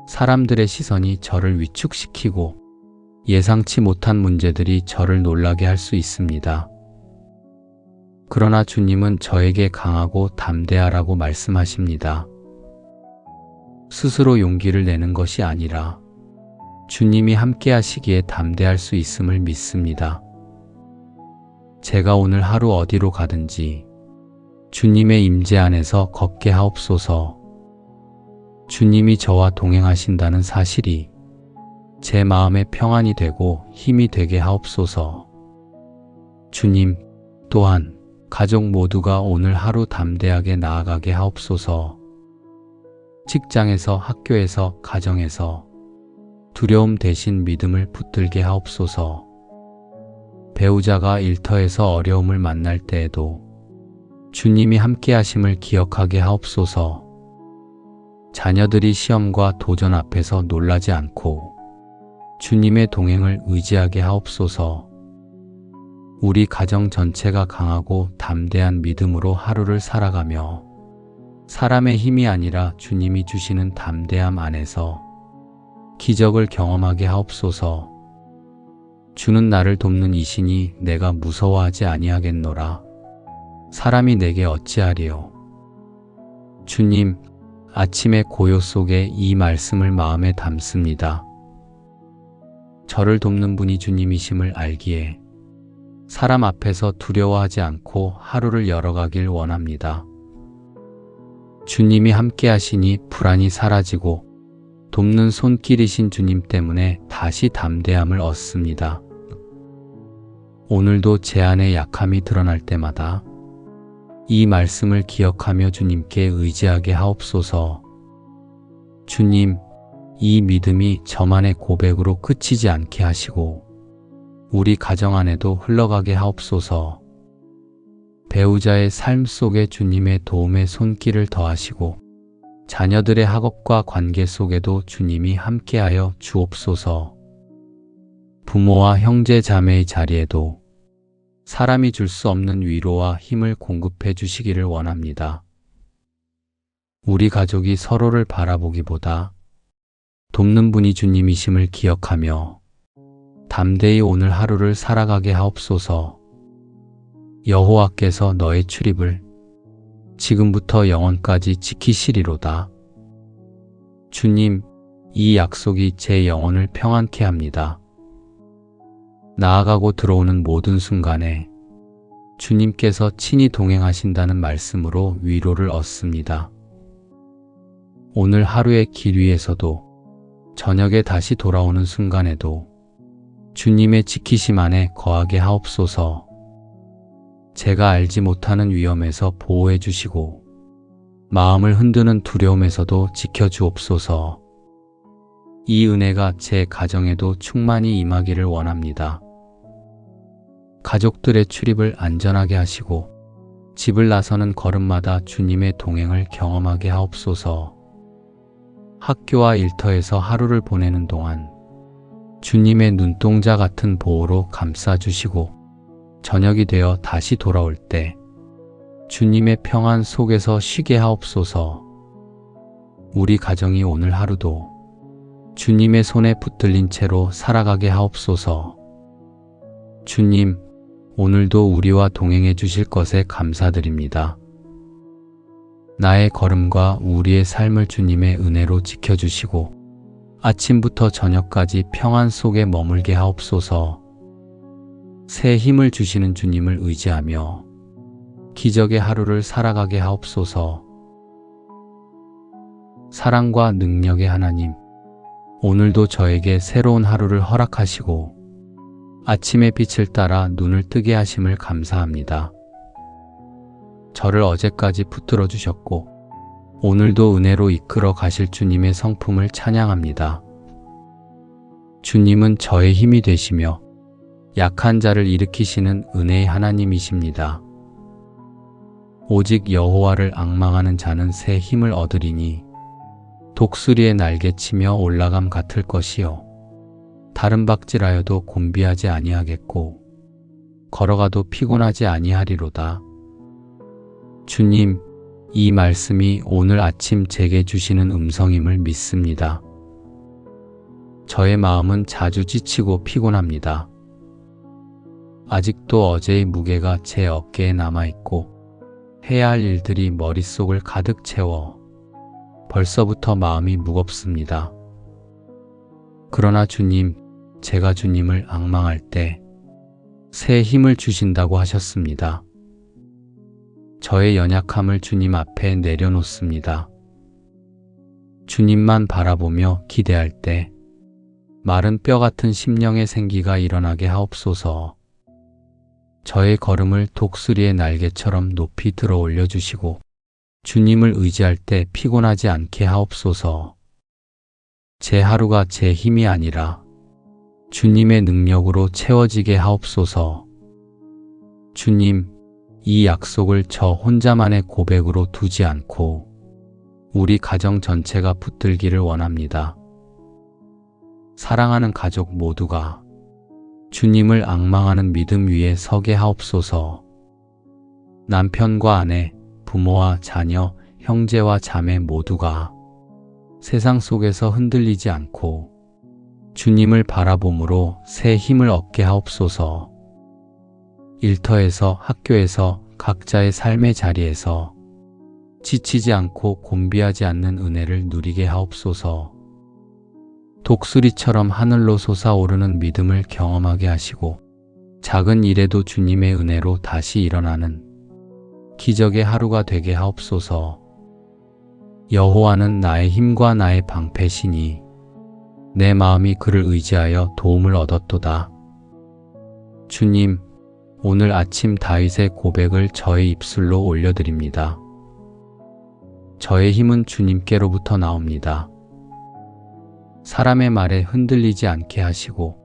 사람들의 시선이 저를 위축시키고 예상치 못한 문제들이 저를 놀라게 할 수 있습니다. 그러나 주님은 저에게 강하고 담대하라고 말씀하십니다. 스스로 용기를 내는 것이 아니라 주님이 함께 하시기에 담대할 수 있음을 믿습니다. 제가 오늘 하루 어디로 가든지 주님의 임재 안에서 걷게 하옵소서. 주님이 저와 동행하신다는 사실이 제 마음의 평안이 되고 힘이 되게 하옵소서. 주님, 또한 가족 모두가 오늘 하루 담대하게 나아가게 하옵소서. 직장에서, 학교에서, 가정에서 두려움 대신 믿음을 붙들게 하옵소서. 배우자가 일터에서 어려움을 만날 때에도 주님이 함께 하심을 기억하게 하옵소서. 자녀들이 시험과 도전 앞에서 놀라지 않고 주님의 동행을 의지하게 하옵소서. 우리 가정 전체가 강하고 담대한 믿음으로 하루를 살아가며 사람의 힘이 아니라 주님이 주시는 담대함 안에서 기적을 경험하게 하옵소서. 주는 나를 돕는 이시니 내가 무서워하지 아니하겠노라. 사람이 내게 어찌하리요. 주님, 아침의 고요 속에 이 말씀을 마음에 담습니다. 저를 돕는 분이 주님이심을 알기에 사람 앞에서 두려워하지 않고 하루를 열어가길 원합니다. 주님이 함께 하시니 불안이 사라지고 돕는 손길이신 주님 때문에 다시 담대함을 얻습니다. 오늘도 제 안에 약함이 드러날 때마다 이 말씀을 기억하며 주님께 의지하게 하옵소서. 주님, 이 믿음이 저만의 고백으로 그치지 않게 하시고 우리 가정 안에도 흘러가게 하옵소서. 배우자의 삶 속에 주님의 도움의 손길을 더하시고 자녀들의 학업과 관계 속에도 주님이 함께하여 주옵소서. 부모와 형제 자매의 자리에도 사람이 줄 수 없는 위로와 힘을 공급해 주시기를 원합니다. 우리 가족이 서로를 바라보기보다 돕는 분이 주님이심을 기억하며 담대히 오늘 하루를 살아가게 하옵소서. 여호와께서 너의 출입을 지금부터 영원까지 지키시리로다. 주님, 이 약속이 제 영혼을 평안케 합니다. 나아가고 들어오는 모든 순간에 주님께서 친히 동행하신다는 말씀으로 위로를 얻습니다. 오늘 하루의 길 위에서도 저녁에 다시 돌아오는 순간에도 주님의 지키심 안에 거하게 하옵소서. 제가 알지 못하는 위험에서 보호해 주시고 마음을 흔드는 두려움에서도 지켜주옵소서. 이 은혜가 제 가정에도 충만히 임하기를 원합니다. 가족들의 출입을 안전하게 하시고 집을 나서는 걸음마다 주님의 동행을 경험하게 하옵소서. 학교와 일터에서 하루를 보내는 동안 주님의 눈동자 같은 보호로 감싸주시고 저녁이 되어 다시 돌아올 때 주님의 평안 속에서 쉬게 하옵소서. 우리 가정이 오늘 하루도 주님의 손에 붙들린 채로 살아가게 하옵소서. 주님, 오늘도 우리와 동행해 주실 것에 감사드립니다. 나의 걸음과 우리의 삶을 주님의 은혜로 지켜주시고 아침부터 저녁까지 평안 속에 머물게 하옵소서. 새 힘을 주시는 주님을 의지하며 기적의 하루를 살아가게 하옵소서. 사랑과 능력의 하나님, 오늘도 저에게 새로운 하루를 허락하시고 아침의 빛을 따라 눈을 뜨게 하심을 감사합니다. 저를 어제까지 붙들어 주셨고 오늘도 은혜로 이끌어 가실 주님의 성품을 찬양합니다. 주님은 저의 힘이 되시며 약한 자를 일으키시는 은혜의 하나님이십니다. 오직 여호와를 앙망하는 자는 새 힘을 얻으리니 독수리의 날개치며 올라감 같을 것이요 다른 박질하여도 곤비하지 아니하겠고 걸어가도 피곤하지 아니하리로다. 주님, 이 말씀이 오늘 아침 제게 주시는 음성임을 믿습니다. 저의 마음은 자주 지치고 피곤합니다. 아직도 어제의 무게가 제 어깨에 남아있고 해야 할 일들이 머릿속을 가득 채워 벌써부터 마음이 무겁습니다. 그러나 주님, 제가 주님을 앙망할 때 새 힘을 주신다고 하셨습니다. 저의 연약함을 주님 앞에 내려놓습니다. 주님만 바라보며 기대할 때 마른 뼈 같은 심령의 생기가 일어나게 하옵소서. 저의 걸음을 독수리의 날개처럼 높이 들어 올려주시고 주님을 의지할 때 피곤하지 않게 하옵소서. 제 하루가 제 힘이 아니라 주님의 능력으로 채워지게 하옵소서. 주님, 이 약속을 저 혼자만의 고백으로 두지 않고 우리 가정 전체가 붙들기를 원합니다. 사랑하는 가족 모두가 주님을 앙망하는 믿음 위에 서게 하옵소서. 남편과 아내, 부모와 자녀, 형제와 자매 모두가 세상 속에서 흔들리지 않고 주님을 바라봄으로 새 힘을 얻게 하옵소서. 일터에서, 학교에서, 각자의 삶의 자리에서 지치지 않고 곤비하지 않는 은혜를 누리게 하옵소서. 독수리처럼 하늘로 솟아오르는 믿음을 경험하게 하시고 작은 일에도 주님의 은혜로 다시 일어나는 기적의 하루가 되게 하옵소서. 여호와는 나의 힘과 나의 방패시니 내 마음이 그를 의지하여 도움을 얻었도다. 주님, 오늘 아침 다윗의 고백을 저의 입술로 올려드립니다. 저의 힘은 주님께로부터 나옵니다. 사람의 말에 흔들리지 않게 하시고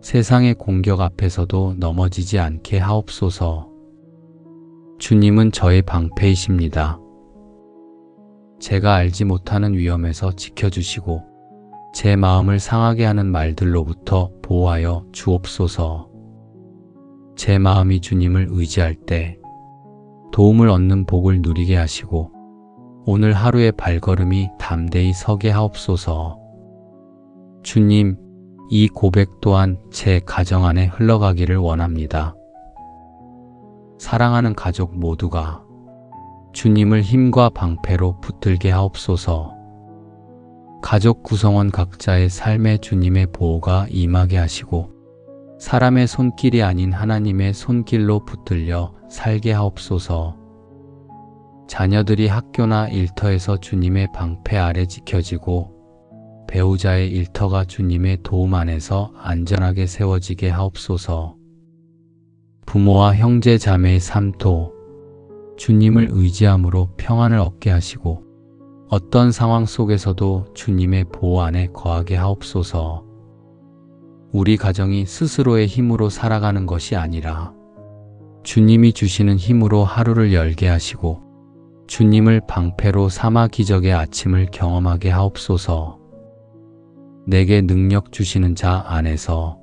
세상의 공격 앞에서도 넘어지지 않게 하옵소서. 주님은 저의 방패이십니다. 제가 알지 못하는 위험에서 지켜주시고 제 마음을 상하게 하는 말들로부터 보호하여 주옵소서. 제 마음이 주님을 의지할 때 도움을 얻는 복을 누리게 하시고 오늘 하루의 발걸음이 담대히 서게 하옵소서. 주님, 이 고백 또한 제 가정 안에 흘러가기를 원합니다. 사랑하는 가족 모두가 주님을 힘과 방패로 붙들게 하옵소서. 가족 구성원 각자의 삶에 주님의 보호가 임하게 하시고 사람의 손길이 아닌 하나님의 손길로 붙들려 살게 하옵소서. 자녀들이 학교나 일터에서 주님의 방패 아래 지켜지고 배우자의 일터가 주님의 도움 안에서 안전하게 세워지게 하옵소서. 부모와 형제 자매의 삶도 주님을 의지함으로 평안을 얻게 하시고 어떤 상황 속에서도 주님의 보호 안에 거하게 하옵소서. 우리 가정이 스스로의 힘으로 살아가는 것이 아니라 주님이 주시는 힘으로 하루를 열게 하시고 주님을 방패로 삼아 기적의 아침을 경험하게 하옵소서. 내게 능력 주시는 자 안에서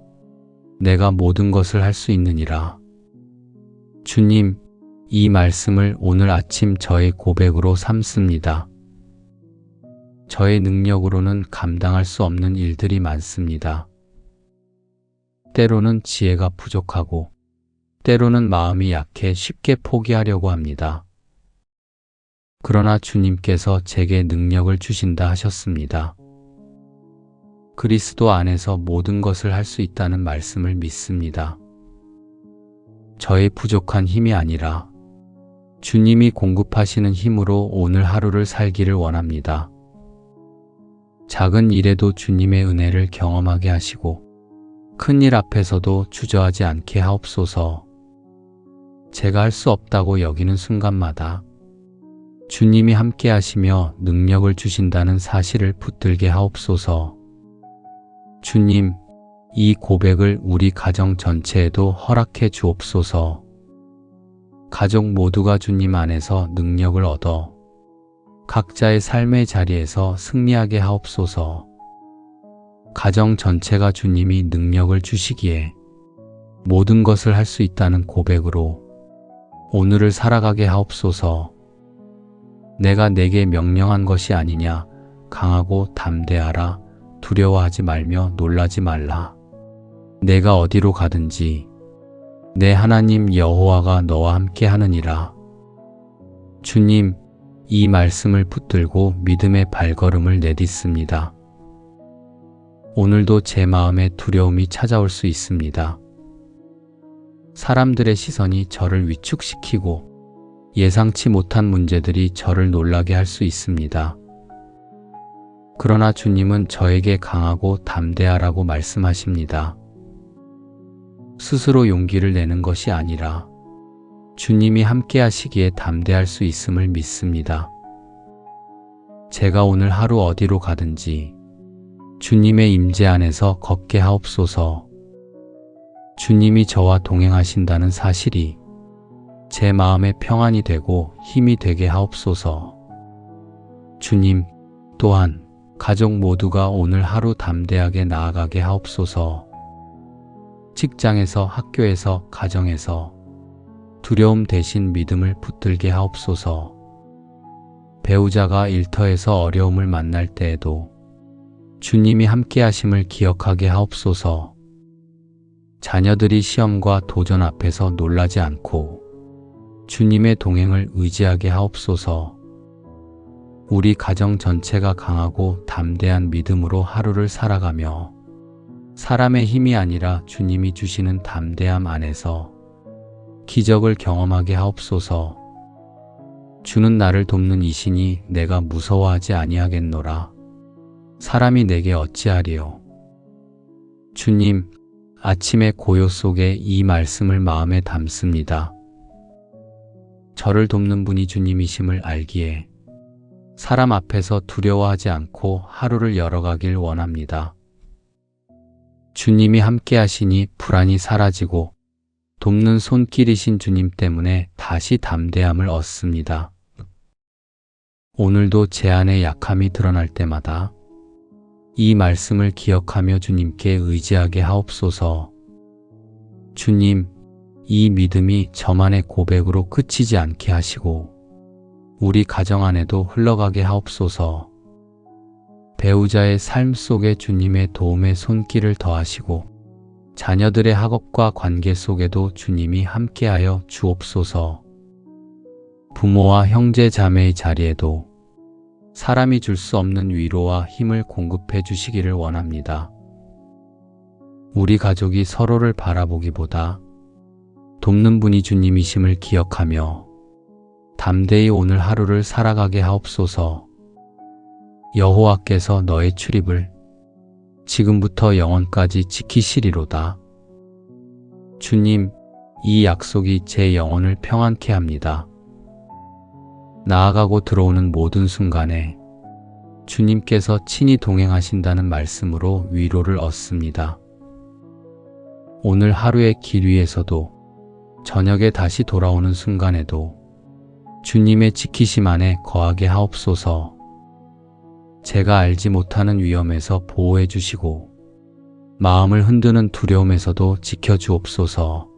내가 모든 것을 할 수 있느니라. 주님, 이 말씀을 오늘 아침 저의 고백으로 삼습니다. 저의 능력으로는 감당할 수 없는 일들이 많습니다. 때로는 지혜가 부족하고 때로는 마음이 약해 쉽게 포기하려고 합니다. 그러나 주님께서 제게 능력을 주신다 하셨습니다. 그리스도 안에서 모든 것을 할 수 있다는 말씀을 믿습니다. 저의 부족한 힘이 아니라 주님이 공급하시는 힘으로 오늘 하루를 살기를 원합니다. 작은 일에도 주님의 은혜를 경험하게 하시고 큰 일 앞에서도 주저하지 않게 하옵소서. 제가 할 수 없다고 여기는 순간마다 주님이 함께 하시며 능력을 주신다는 사실을 붙들게 하옵소서. 주님, 이 고백을 우리 가정 전체에도 허락해 주옵소서. 가족 모두가 주님 안에서 능력을 얻어 각자의 삶의 자리에서 승리하게 하옵소서. 가정 전체가 주님이 능력을 주시기에 모든 것을 할 수 있다는 고백으로 오늘을 살아가게 하옵소서. 내가 내게 명령한 것이 아니냐. 강하고 담대하라. 두려워하지 말며 놀라지 말라. 내가 어디로 가든지 내 하나님 여호와가 너와 함께 하느니라. 주님, 이 말씀을 붙들고 믿음의 발걸음을 내딛습니다. 오늘도 제 마음에 두려움이 찾아올 수 있습니다. 사람들의 시선이 저를 위축시키고 예상치 못한 문제들이 저를 놀라게 할 수 있습니다. 그러나 주님은 저에게 강하고 담대하라고 말씀하십니다. 스스로 용기를 내는 것이 아니라 주님이 함께 하시기에 담대할 수 있음을 믿습니다. 제가 오늘 하루 어디로 가든지 주님의 임재 안에서 걷게 하옵소서. 주님이 저와 동행하신다는 사실이 제 마음의 평안이 되고 힘이 되게 하옵소서. 주님, 또한 가족 모두가 오늘 하루 담대하게 나아가게 하옵소서. 직장에서, 학교에서, 가정에서 두려움 대신 믿음을 붙들게 하옵소서. 배우자가 일터에서 어려움을 만날 때에도 주님이 함께 하심을 기억하게 하옵소서. 자녀들이 시험과 도전 앞에서 놀라지 않고 주님의 동행을 의지하게 하옵소서. 우리 가정 전체가 강하고 담대한 믿음으로 하루를 살아가며 사람의 힘이 아니라 주님이 주시는 담대함 안에서 기적을 경험하게 하옵소서. 주는 나를 돕는 이시니 내가 무서워하지 아니하겠노라. 사람이 내게 어찌하리요. 주님, 아침의 고요 속에 이 말씀을 마음에 담습니다. 저를 돕는 분이 주님이심을 알기에 사람 앞에서 두려워하지 않고 하루를 열어가길 원합니다. 주님이 함께 하시니 불안이 사라지고 돕는 손길이신 주님 때문에 다시 담대함을 얻습니다. 오늘도 제 안에 약함이 드러날 때마다 이 말씀을 기억하며 주님께 의지하게 하옵소서. 주님, 이 믿음이 저만의 고백으로 그치지 않게 하시고 우리 가정 안에도 흘러가게 하옵소서. 배우자의 삶 속에 주님의 도움의 손길을 더하시고 자녀들의 학업과 관계 속에도 주님이 함께하여 주옵소서. 부모와 형제 자매의 자리에도 사람이 줄 수 없는 위로와 힘을 공급해 주시기를 원합니다. 우리 가족이 서로를 바라보기보다 돕는 분이 주님이심을 기억하며 담대히 오늘 하루를 살아가게 하옵소서. 여호와께서 너의 출입을 지금부터 영원까지 지키시리로다. 주님, 이 약속이 제 영혼을 평안케 합니다. 나아가고 들어오는 모든 순간에 주님께서 친히 동행하신다는 말씀으로 위로를 얻습니다. 오늘 하루의 길 위에서도 저녁에 다시 돌아오는 순간에도 주님의 지키심 안에 거하게 하옵소서. 제가 알지 못하는 위험에서 보호해 주시고 마음을 흔드는 두려움에서도 지켜주옵소서.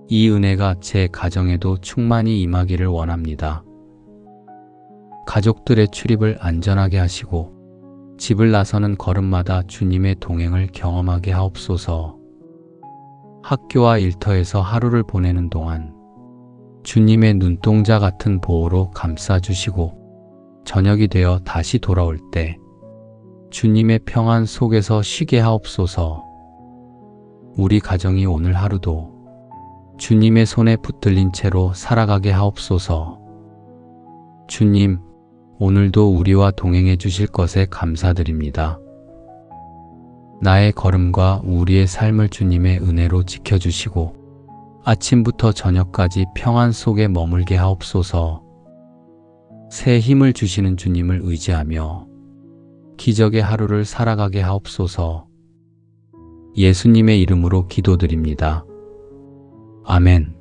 이 은혜가 제 가정에도 충만히 임하기를 원합니다. 가족들의 출입을 안전하게 하시고 집을 나서는 걸음마다 주님의 동행을 경험하게 하옵소서. 학교와 일터에서 하루를 보내는 동안 주님의 눈동자 같은 보호로 감싸주시고 저녁이 되어 다시 돌아올 때 주님의 평안 속에서 쉬게 하옵소서. 우리 가정이 오늘 하루도 주님의 손에 붙들린 채로 살아가게 하옵소서. 주님, 오늘도 우리와 동행해 주실 것에 감사드립니다. 나의 걸음과 우리의 삶을 주님의 은혜로 지켜주시고 아침부터 저녁까지 평안 속에 머물게 하옵소서. 새 힘을 주시는 주님을 의지하며 기적의 하루를 살아가게 하옵소서. 예수님의 이름으로 기도드립니다. 아멘.